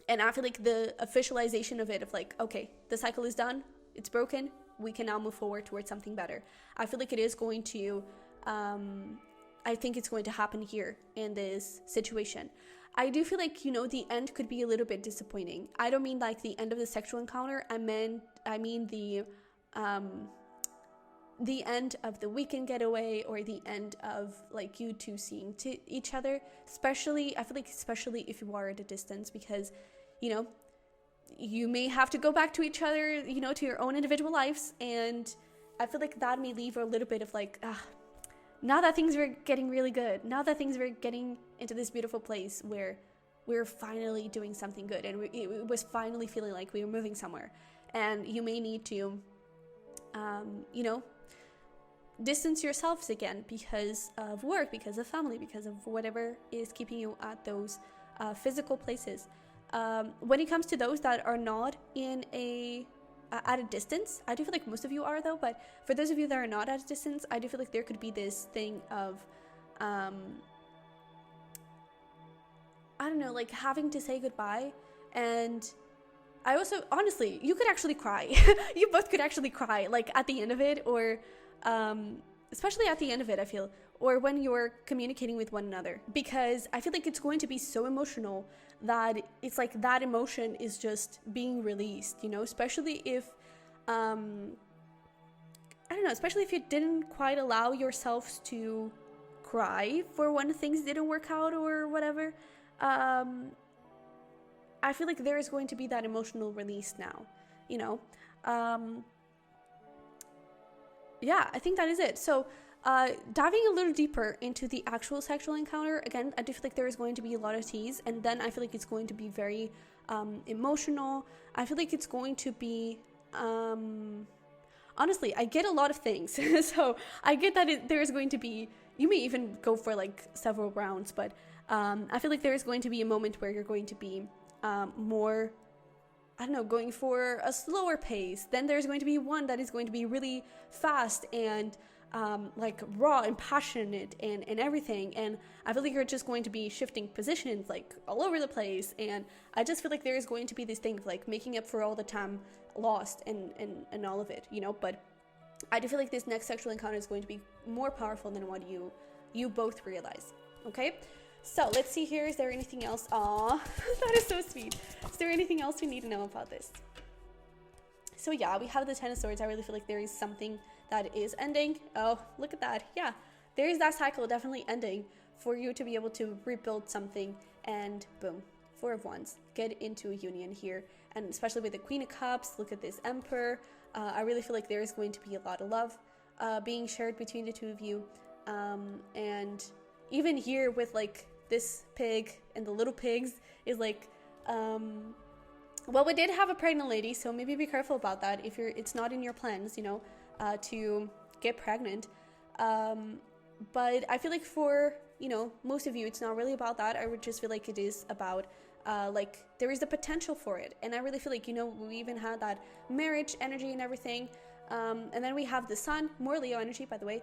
And I feel like the officialization of it, of like, okay, the cycle is done, it's broken, we can now move forward towards something better. I feel like it is going to, I think it's going to happen here in this situation. I do feel like, the end could be a little bit disappointing. I don't mean like the end of the sexual encounter. I mean the end of the weekend getaway, or the end of like you two seeing each other. Especially, I feel like especially if you are at a distance, because, you may have to go back to each other, to your own individual lives, and I feel like that may leave a little bit of like, now that things were getting really good, now that things were getting into this beautiful place where we're finally doing something good, and it was finally feeling like we were moving somewhere, and you may need to, distance yourselves again because of work, because of family, because of whatever is keeping you at those physical places. When it comes to those that are not in at a distance, I do feel like most of you are though, but for those of you that are not at a distance, I do feel like there could be this thing of I don't know, like having to say goodbye. And I also, honestly, you could actually cry. You both could actually cry, like at the end of it, or especially at the end of it, I feel, or when you're communicating with one another, because I feel like it's going to be so emotional that it's like that emotion is just being released, especially if, I don't know, especially if you didn't quite allow yourselves to cry for when things didn't work out or whatever. I feel like there is going to be that emotional release now, yeah, I think that is it. So diving a little deeper into the actual sexual encounter, again, I do feel like there is going to be a lot of tease, and then I feel like it's going to be very emotional. I feel like it's going to be honestly, I get a lot of things. So I get that there is going to be, you may even go for like several rounds, but I feel like there is going to be a moment where you're going to be more, I don't know, going for a slower pace. Then there's going to be one that is going to be really fast and like raw and passionate and everything. And I feel like you're just going to be shifting positions like all over the place. And I just feel like there is going to be this thing of like making up for all the time lost and all of it, But I do feel like this next sexual encounter is going to be more powerful than what you both realize. Okay? So let's see here. Is there anything else? Aw, that is so sweet. Is there anything else we need to know about this? So yeah, we have the Ten of Swords. I really feel like there is something that is ending. Oh, look at that. Yeah, there is that cycle definitely ending for you to be able to rebuild something. And boom, Four of Wands. Get into a union here. And especially with the Queen of Cups, look at this Emperor. I really feel like there is going to be a lot of love being shared between the two of you. And even here with like this pig and the little pigs is like, well, we did have a pregnant lady, so maybe be careful about that if it's not in your plans, to get pregnant. But I feel like for, most of you, it's not really about that. I would just feel like it is about, like, there is the potential for it. And I really feel like, we even had that marriage energy and everything. And then we have the Sun, more Leo energy, by the way.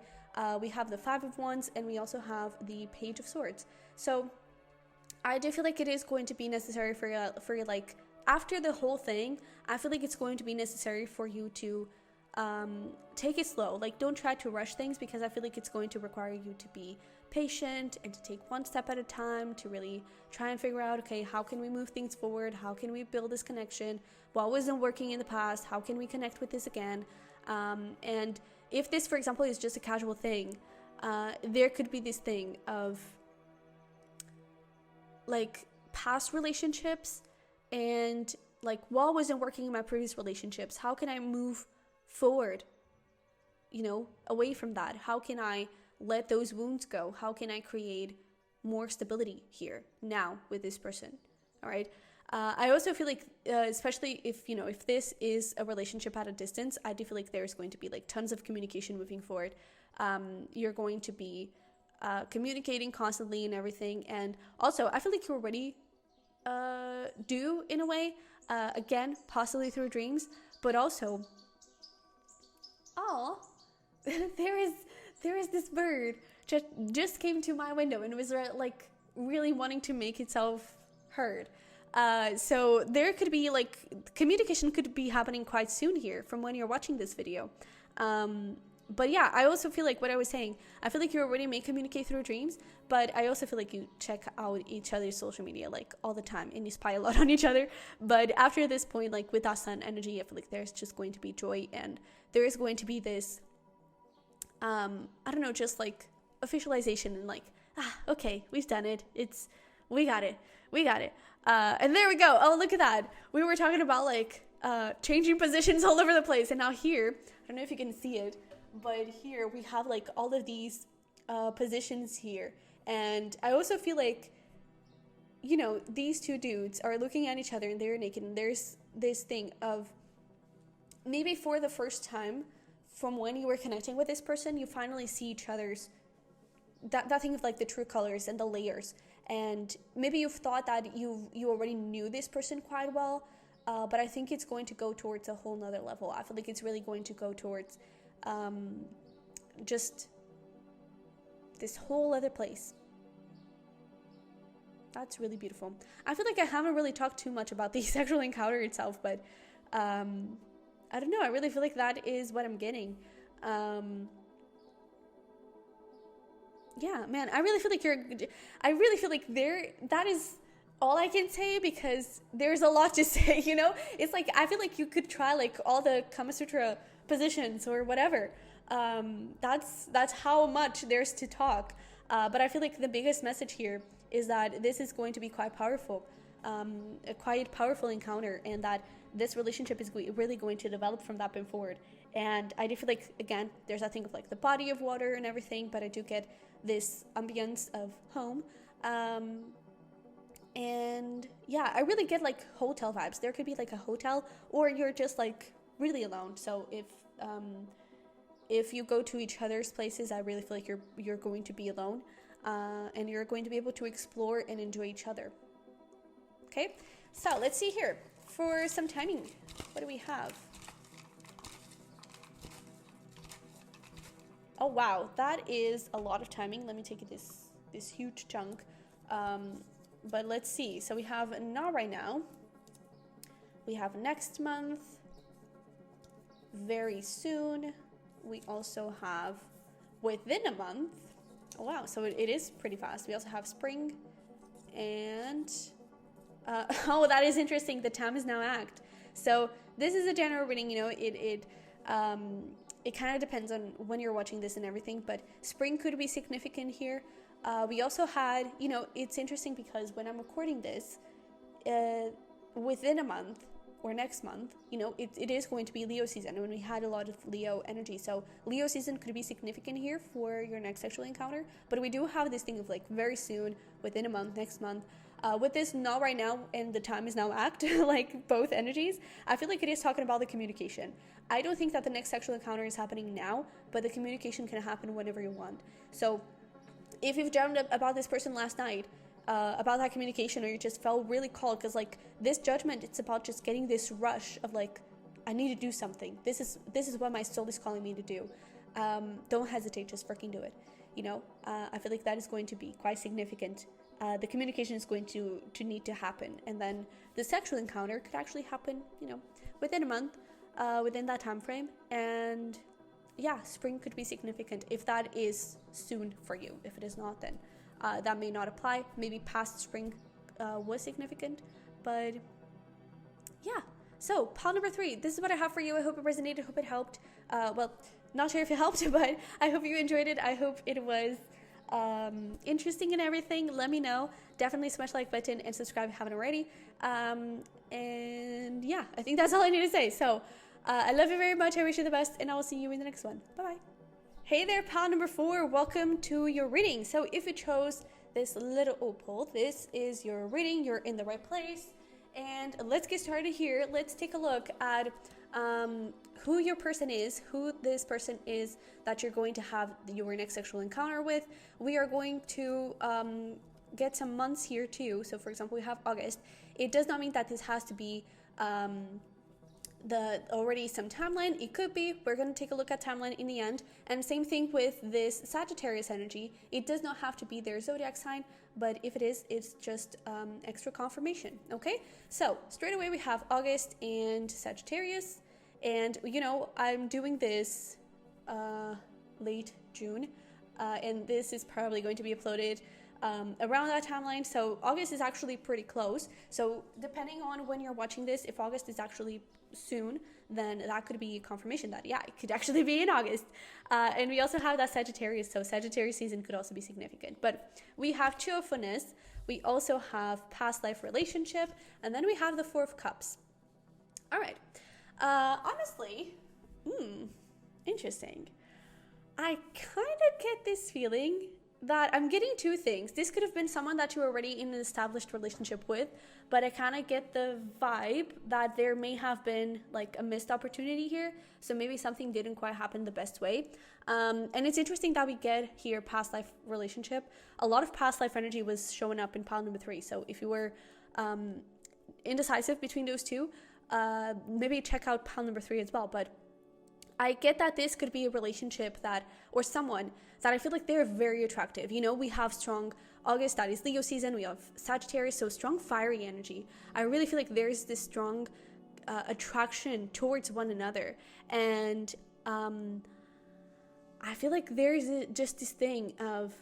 We have the Five of Wands, and we also have the Page of Swords. So I do feel like it is going to be necessary for you, like, after the whole thing, I feel like it's going to be necessary for you to take it slow. Like, don't try to rush things, because I feel like it's going to require you to be patient and to take one step at a time to really try and figure out, okay, how can we move things forward? How can we build this connection? What wasn't working in the past? How can we connect with this again? And if this, for example, is just a casual thing, there could be this thing of like past relationships and like what wasn't working in my previous relationships. How can I move forward, away from that? How can I let those wounds go? How can I create more stability here now with this person? All right. I also feel like, especially if this is a relationship at a distance, I do feel like there's going to be like tons of communication moving forward. You're going to be communicating constantly and everything. And also, I feel like you already do in a way, again, possibly through dreams, but also, there is this bird just came to my window and was like really wanting to make itself heard. So there could be like communication could be happening quite soon here from when you're watching this video. But yeah, I also feel like what I was saying, I feel like you already may communicate through dreams, but I also feel like you check out each other's social media like all the time and you spy a lot on each other. But after this point, like with that Sun energy, I feel like there's just going to be joy, and there is going to be this, I don't know, just like officialization and like, okay, we've done it. We got it. And there we go. Oh, look at that. We were talking about like changing positions all over the place. And now here, I don't know if you can see it, but here we have like all of these positions here. And I also feel like, you know, these two dudes are looking at each other and they're naked, and there's this thing of maybe for the first time from when you were connecting with this person, you finally see each other's, that thing of like the true colors and the layers. And maybe you've thought that you already knew this person quite well, but I think it's going to go towards a whole nother level. I feel like it's really going to go towards just this whole other place. That's really beautiful. I feel like I haven't really talked too much about the sexual encounter itself, but I don't know. I really feel like that is what I'm getting. Yeah, man, I really feel like that is all I can say, because there's a lot to say, you know? It's like, I feel like you could try like all the Kama Sutra positions or whatever. That's how much there's to talk. But I feel like the biggest message here is that this is going to be quite powerful, a quite powerful encounter, and that this relationship is really going to develop from that point forward. And I do feel like, again, there's that thing of like the body of water and everything, but I do get this ambience of home. And yeah, I really get like hotel vibes. There could be like a hotel, or you're just like really alone. So if you go to each other's places, I really feel like you're going to be alone, and you're going to be able to explore and enjoy each other. Okay, so let's see here for some timing. What do we have? Oh wow, that is a lot of timing. Let me take this huge chunk. But let's see. So we have not right now. We have next month. Very soon. We also have within a month. Oh wow, so it is pretty fast. We also have spring, and oh, that is interesting. The time is now act. So this is a general reading. You know, it kind of depends on when you're watching this and everything, but spring could be significant here. We also had, you know, it's interesting because when I'm recording this, within a month or next month, you know, it is going to be Leo season, and we had a lot of Leo energy. So Leo season could be significant here for your next sexual encounter, but we do have this thing of like very soon, within a month, next month. With this not right now and the time is now act, like both energies, I feel like it is talking about the communication. I don't think that the next sexual encounter is happening now, but the communication can happen whenever you want. So if you've dreamt about this person last night, about that communication, or you just felt really called, because like this judgment, it's about just getting this rush of like, I need to do something. This is what my soul is calling me to do. Don't hesitate, just freaking do it. You know, I feel like that is going to be quite significant. The communication is going to need to happen, and then the sexual encounter could actually happen, you know, within a month, within that time frame. And yeah, spring could be significant if that is soon for you. If it is not, then that may not apply. Maybe past spring was significant, but yeah. So pile number 3, this is what I have for you. I hope it resonated. I hope it helped. Well, not sure if it helped, but I hope you enjoyed it. I hope it was interesting and everything. Let me know. Definitely smash the like button and subscribe if you haven't already. And yeah, I think that's all I need to say. So I love you very much. I wish you the best, and I will see you in the next one. Bye bye. Hey there, pal number 4. Welcome to your reading. So if you chose this little opal, this is your reading. You're in the right place. And let's get started here. Let's take a look at who your person is, who this person is that you're going to have your next sexual encounter with. We are going to get some months here too. So for example, we have August. It does not mean that this has to be the already some timeline. It could be. We're going to take a look at timeline in the end. And same thing with this Sagittarius energy. It does not have to be their zodiac sign, but if it is, it's just extra confirmation. Okay, so straight away we have August and Sagittarius. And you know, I'm doing this late June, and this is probably going to be uploaded around that timeline. So August is actually pretty close. So depending on when you're watching this, if August is actually soon, then that could be confirmation that yeah, it could actually be in August. And we also have that Sagittarius, so Sagittarius season could also be significant. But we have cheerfulness, we also have past life relationship, and then we have the 4 of Cups. All right. Honestly, interesting. I kind of get this feeling that I'm getting two things. This could have been someone that you're already in an established relationship with, but I kind of get the vibe that there may have been like a missed opportunity here. So maybe something didn't quite happen the best way. And it's interesting that we get here past life relationship. A lot of past life energy was showing up in pile number 3. So if you were indecisive between those two, maybe check out pile number 3 as well. But I get that this could be a relationship that, or someone that I feel like they're very attractive. You know, we have strong August, that is Leo season. We have Sagittarius, so strong fiery energy. I really feel like there's this strong attraction towards one another. And I feel like there's just this thing of,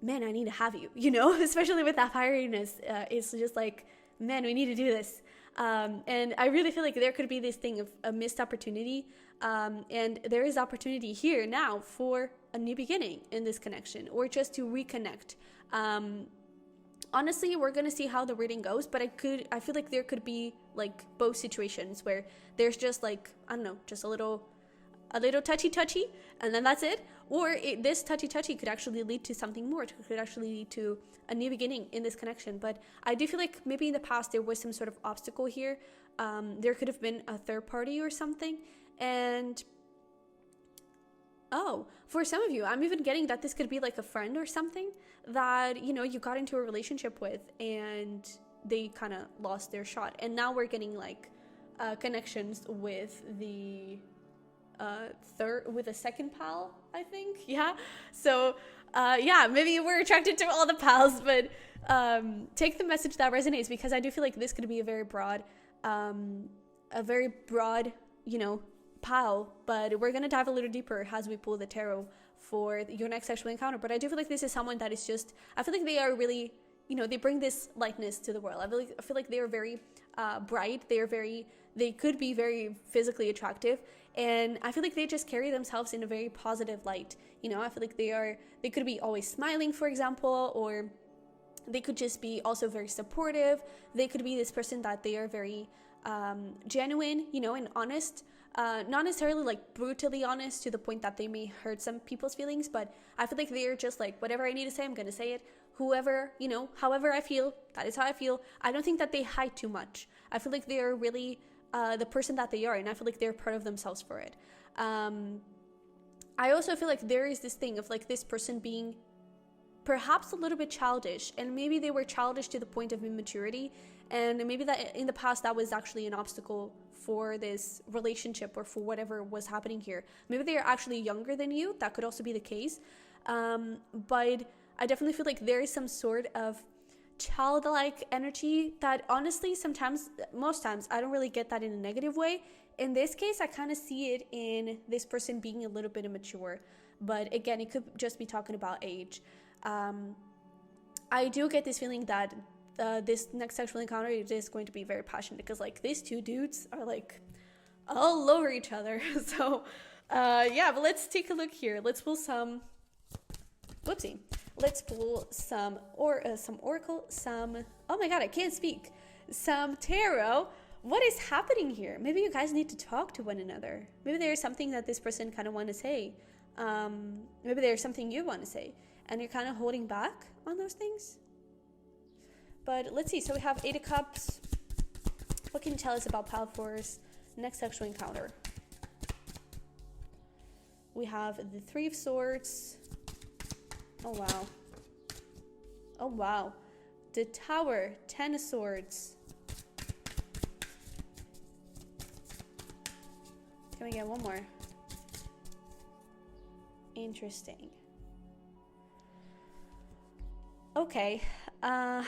man, I need to have you, you know, especially with that fieriness. It's just like, man, we need to do this. And I really feel like there could be this thing of a missed opportunity. And there is opportunity here now for a new beginning in this connection, or just to reconnect. Honestly, we're going to see how the reading goes, but I feel like there could be like both situations where there's just like, I don't know, just a little touchy, and then that's it. Or this touchy could actually lead to something more. It could actually lead to a new beginning in this connection. But I do feel like maybe in the past there was some sort of obstacle here. There could have been a third party or something. And for some of you, I'm even getting that this could be like a friend or something that, you know, you got into a relationship with and they kind of lost their shot. And now we're getting like connections with the second pal, I think. Yeah. So maybe we're attracted to all the pals, but take the message that resonates, because I do feel like this could be a very broad, you know, pal. But we're gonna dive a little deeper as we pull the tarot for your next sexual encounter. But I do feel like this is someone that is just, I feel like they are really, you know, they bring this lightness to the world. I feel like they are very bright. They could be very physically attractive. And I feel like they just carry themselves in a very positive light. You know, I feel like they could be always smiling, for example, or they could just be also very supportive. They could be this person that they are very genuine, you know, and honest. Not necessarily like brutally honest to the point that they may hurt some people's feelings, but I feel like they're just like, whatever I need to say, I'm going to say it. Whoever, you know, however I feel, that is how I feel. I don't think that they hide too much. I feel like they are really the person that they are, and I feel like they're proud of themselves for it. I also feel like there is this thing of like this person being perhaps a little bit childish, and maybe they were childish to the point of immaturity, and maybe that in the past that was actually an obstacle for this relationship or for whatever was happening here. Maybe they are actually younger than you. That could also be the case. But I definitely feel like there is some sort of childlike energy that honestly most times I don't really get that in a negative way. In this case, I kind of see it in this person being a little bit immature, but again, it could just be talking about age. I do get this feeling that this next sexual encounter is going to be very passionate, because like these two dudes are like all over each other. So but let's take a look here. Let's pull some oracle, oh my god, I can't speak, some tarot. What is happening here? Maybe you guys need to talk to one another. Maybe there's something that this person kind of want to say. Maybe there's something you want to say and you're kind of holding back on those things. But let's see. So we have 8 of Cups. What can you tell us about Pile 4's next sexual encounter? We have the 3 of Swords. Oh wow. The Tower, 10 of Swords. Can we get one more? Interesting. Okay. Oh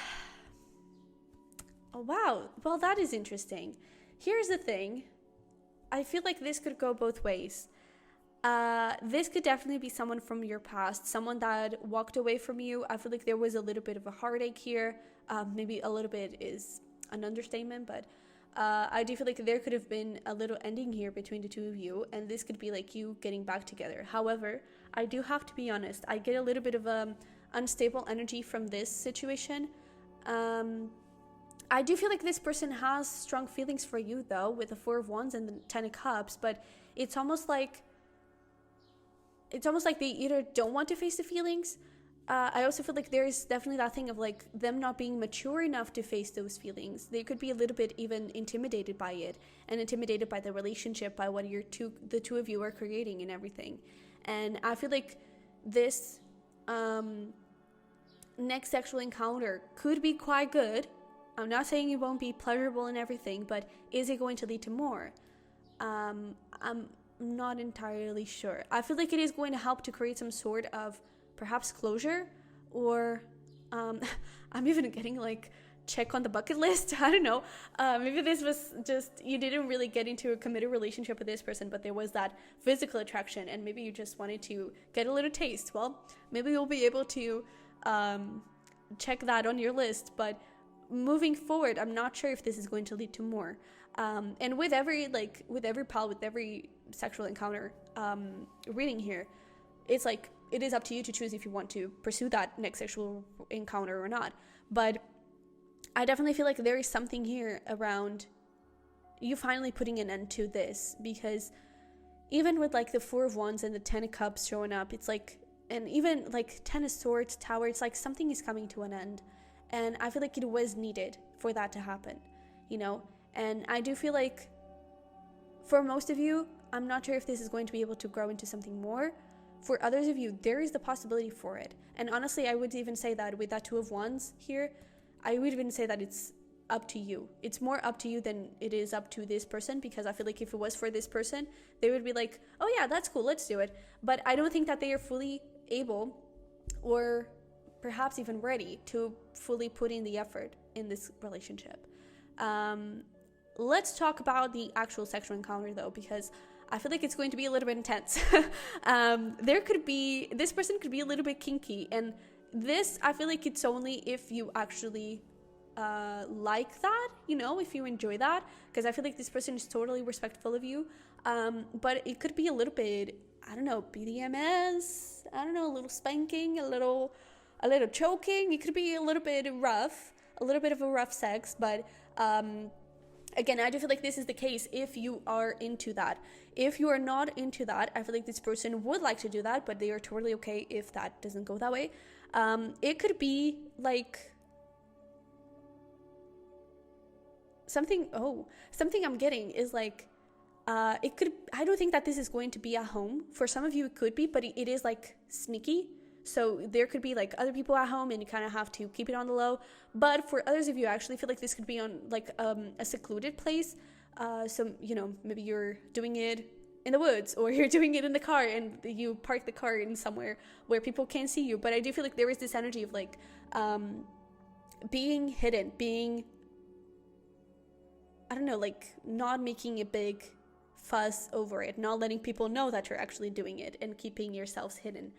wow. Well, that is interesting. Here's the thing. I feel like this could go both ways. This could definitely be someone from your past, someone that walked away from you. I feel like there was a little bit of a heartache here. Maybe a little bit is an understatement, but I do feel like there could have been a little ending here between the two of you, and this could be like you getting back together. However, I do have to be honest. I get a little bit of unstable energy from this situation. I do feel like this person has strong feelings for you, though, with the Four of Wands and the Ten of Cups, but it's almost like they either don't want to face the feelings. I also feel like there's definitely that thing of like them not being mature enough to face those feelings. They could be a little bit even intimidated by it, and intimidated by the relationship, by what the two of you are creating and everything. And I feel like this next sexual encounter could be quite good. I'm not saying it won't be pleasurable and everything, but is it going to lead to more? I'm not entirely sure. I feel like it is going to help to create some sort of perhaps closure, or I'm even getting like check on the bucket list. I don't know. Maybe this was just, you didn't really get into a committed relationship with this person, but there was that physical attraction, and maybe you just wanted to get a little taste. Well, maybe you'll be able to check that on your list, but moving forward, I'm not sure if this is going to lead to more. And with every sexual encounter reading here, it's like it is up to you to choose if you want to pursue that next sexual encounter or not. But I definitely feel like there is something here around you finally putting an end to this, because even with like the Four of Wands and the Ten of Cups showing up, it's like, and even like Ten of Swords, Tower, it's like something is coming to an end. And I feel like it was needed for that to happen, you know? And I do feel like for most of you, I'm not sure if this is going to be able to grow into something more. For others of you, there is the possibility for it. And honestly, I would even say that with that Two of Wands here, I would even say that it's up to you. It's more up to you than it is up to this person, because I feel like if it was for this person, they would be like, oh yeah, that's cool, let's do it. But I don't think that they are fully able, or perhaps even ready, to fully put in the effort in this relationship. Let's talk about the actual sexual encounter though, because I feel like it's going to be a little bit intense. This person could be a little bit kinky, and this, I feel like it's only if you actually like that, you know, if you enjoy that, because I feel like this person is totally respectful of you. But it could be a little bit, I don't know, BDMS, I don't know, a little spanking, a little choking. It could be a little bit rough, a little bit of a rough sex, but again, I do feel like this is the case if you are into that. If you are not into that, I feel like this person would like to do that, but they are totally okay if that doesn't go that way. It could be like something I'm getting is like, I don't think that this is going to be at home. For some of you it could be, but it is like sneaky. So there could be like other people at home and you kind of have to keep it on the low. But for others of you, I actually feel like this could be on like a secluded place. So, you know, maybe you're doing it in the woods, or you're doing it in the car and you park the car in somewhere where people can't see you. But I do feel like there is this energy of like being hidden, being, I don't know, like not making a big fuss over it, not letting people know that you're actually doing it, and keeping yourselves hidden.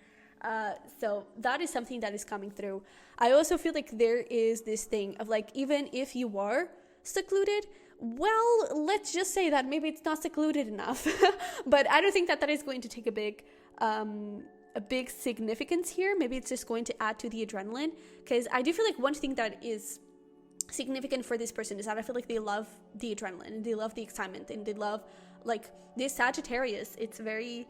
So that is something that is coming through. I also feel like there is this thing of like, even if you are secluded, well, let's just say that maybe it's not secluded enough. But I don't think that is going to take a big significance here. Maybe it's just going to add to the adrenaline, because I do feel like one thing that is significant for this person is that I feel like they love the adrenaline, and they love the excitement, and they love like this Sagittarius. It's very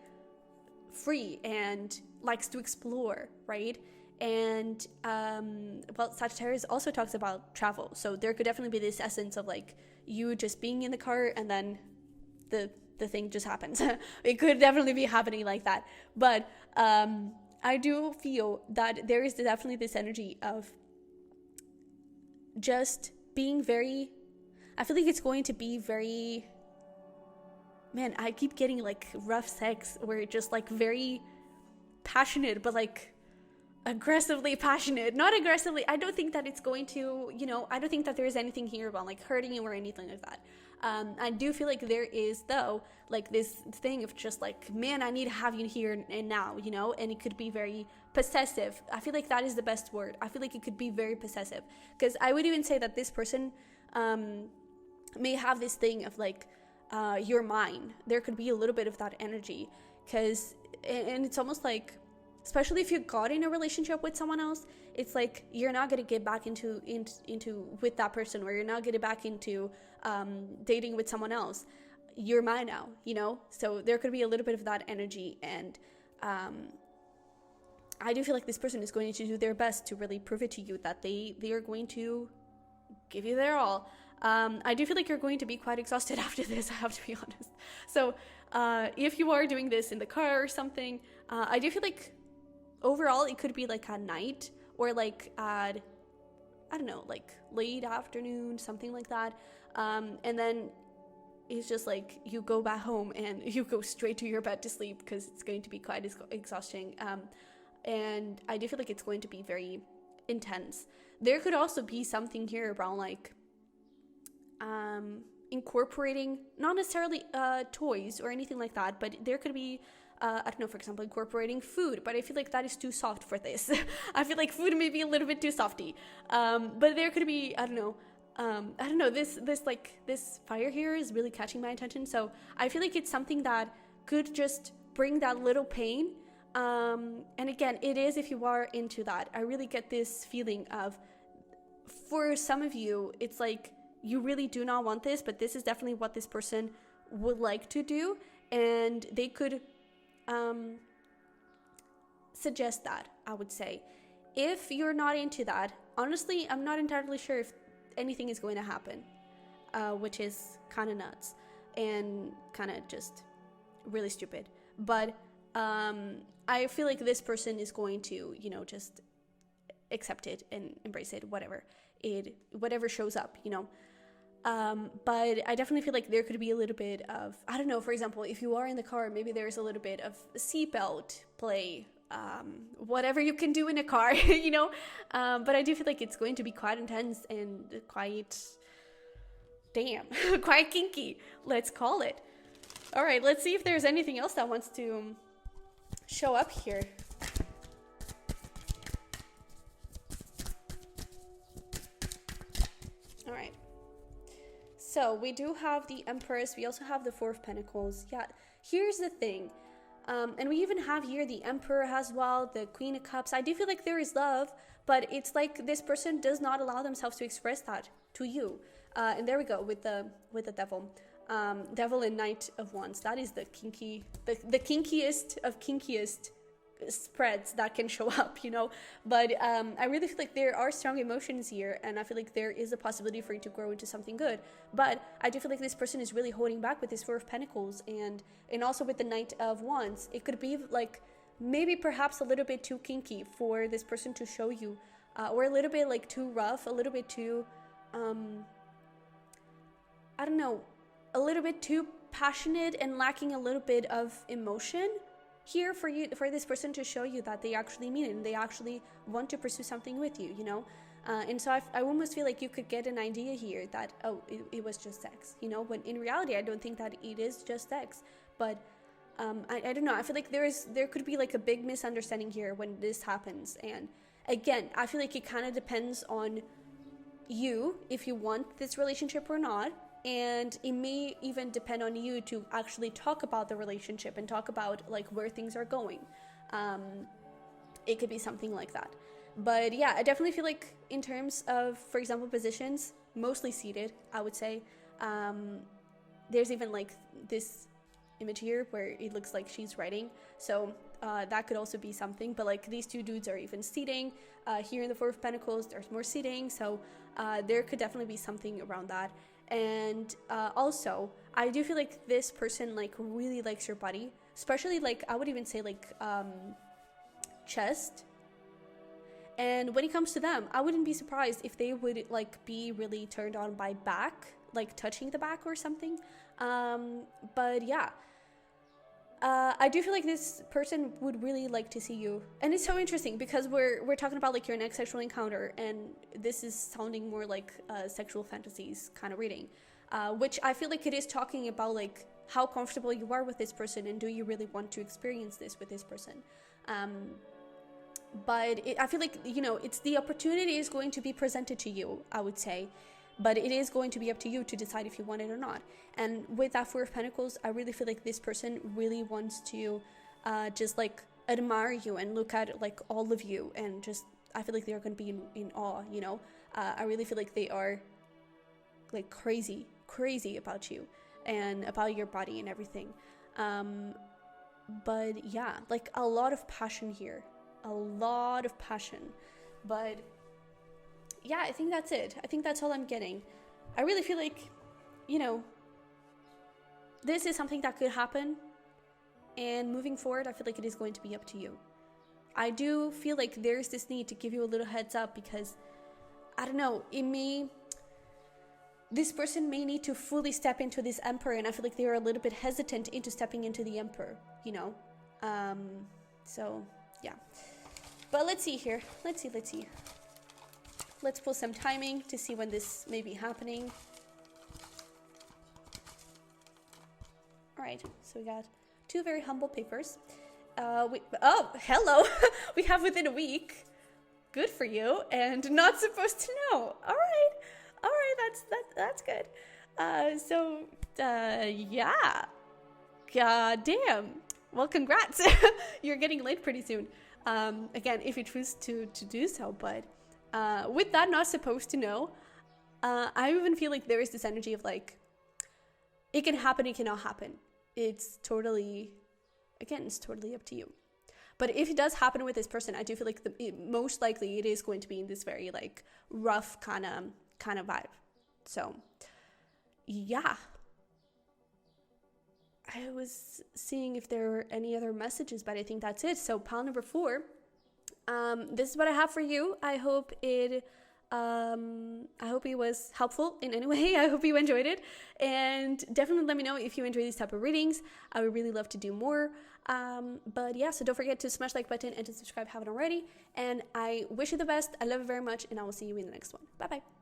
free and likes to explore, right? And well, Sagittarius also talks about travel, so there could definitely be this essence of like you just being in the car and then the thing just happens. It could definitely be happening like that. But I do feel that there is definitely this energy of just being very, I feel like it's going to be very, man, I keep getting like rough sex where it's just like very passionate, but like aggressively passionate. Not aggressively, I don't think that it's going to, you know, I don't think that there is anything here about like hurting you or anything like that. I do feel like there is though like this thing of just like, man, I need to have you here and now, you know. And it could be very possessive. I feel like that is the best word. I feel like it could be very possessive, because I would even say that this person may have this thing of like, you're mine. There could be a little bit of that energy, because, and it's almost like especially if you got in a relationship with someone else, it's like you're not going to get back into with that person, or you're not getting back into dating with someone else. You're mine now, you know? So there could be a little bit of that energy. And I do feel like this person is going to do their best to really prove it to you that they are going to give you their all. I do feel like you're going to be quite exhausted after this, I have to be honest. So if you are doing this in the car or something, I do feel like overall it could be like at night, or like at, I don't know, like late afternoon, something like that. And then it's just like you go back home and you go straight to your bed to sleep, because it's going to be quite exhausting. And I do feel like it's going to be very intense. There could also be something here around like incorporating, not necessarily toys or anything like that, but there could be I don't know, for example, incorporating food, but I feel like that is too soft for this. I feel like food may be a little bit too softy. But there could be, I don't know, this fire here is really catching my attention. So I feel like it's something that could just bring that little pain. And again, it is if you are into that. I really get this feeling of, for some of you, it's like you really do not want this, but this is definitely what this person would like to do. And they could suggest that, I would say. If you're not into that, honestly, I'm not entirely sure if anything is going to happen, which is kind of nuts and kind of just really stupid. But I feel like this person is going to, you know, just accept it and embrace it, whatever shows up, you know. But I definitely feel like there could be a little bit of, I don't know, for example, if you are in the car, maybe there's a little bit of seatbelt play, whatever you can do in a car, you know. But I do feel like it's going to be quite intense and quite kinky, let's call it. All right, let's see if there's anything else that wants to show up here. All right. So we do have the Empress. We also have the Four of Pentacles. Yeah, here's the thing. And we even have here the Emperor as well, the Queen of Cups. I do feel like there is love, but it's like this person does not allow themselves to express that to you. And there we go with the Devil. Devil and Knight of Wands. That is the kinkiest of kinkiest spreads that can show up, you know. But I really feel like there are strong emotions here, and I feel like there is a possibility for you to grow into something good. But I do feel like this person is really holding back with this Four of Pentacles, and also with the Knight of Wands. It could be like maybe perhaps a little bit too kinky for this person to show you, or a little bit like too rough, a little bit too I don't know, a little bit too passionate and lacking a little bit of emotion here for this person to show you that they actually mean it and they actually want to pursue something with you, you know. And so I almost feel like you could get an idea here that, oh, it was just sex, you know, when in reality I don't think that it is just sex. But I don't know, I feel like there could be like a big misunderstanding here when this happens. And again, I feel like it kind of depends on you if you want this relationship or not. And it may even depend on you to actually talk about the relationship and talk about like where things are going. It could be something like that. But yeah, I definitely feel like in terms of, for example, positions, mostly seated, I would say. There's even like this image here where it looks like she's writing. So that could also be something. But like these two dudes are even seating. Here in the Four of Pentacles, there's more seating. So there could definitely be something around that. And also, I do feel like this person like really likes your body, especially like I would even say like chest. And when it comes to them, I wouldn't be surprised if they would like be really turned on by back, like touching the back or something. But yeah, I do feel like this person would really like to see you. And it's so interesting because we're talking about like your next sexual encounter, and this is sounding more like sexual fantasies kind of reading, which I feel like it is talking about like how comfortable you are with this person and do you really want to experience this with this person. But I feel like, you know, it's the opportunity is going to be presented to you, I would say. But it is going to be up to you to decide if you want it or not. And with that Four of Pentacles, I really feel like this person really wants to just like admire you and look at like all of you, and just I feel like they're going to be in awe, you know. I really feel like they are like crazy about you and about your body and everything. But yeah, like a lot of passion here, a lot of passion. But yeah, I think that's it. I think that's all I'm getting. I really feel like, you know, this is something that could happen, and moving forward, I feel like it is going to be up to you. I do feel like there's this need to give you a little heads up, because I don't know, this person may need to fully step into this Emperor, and I feel like they are a little bit hesitant into stepping into the Emperor, you know. So yeah, but let's see here. Let's see. Let's pull some timing to see when this may be happening. All right, so we got 2 very humble papers. Oh, hello. We have within a week. Good for you, and not supposed to know. All right, that's good. Yeah. God damn. Well, congrats. You're getting laid pretty soon. Again, if you choose to do so, but with that not supposed to know, I even feel like there is this energy of like, it can happen, it cannot happen. It's totally up to you. But if it does happen with this person, I do feel like most likely it is going to be in this very like rough kind of vibe. So yeah, I was seeing if there were any other messages, but I think that's it. So pile number 4, this is what I have for you. I hope it was helpful in any way. I hope you enjoyed it, and definitely let me know if you enjoy these type of readings. I would really love to do more. But yeah, so don't forget to smash the like button and to subscribe if you haven't already. And I wish you the best. I love you very much, and I will see you in the next one. Bye bye.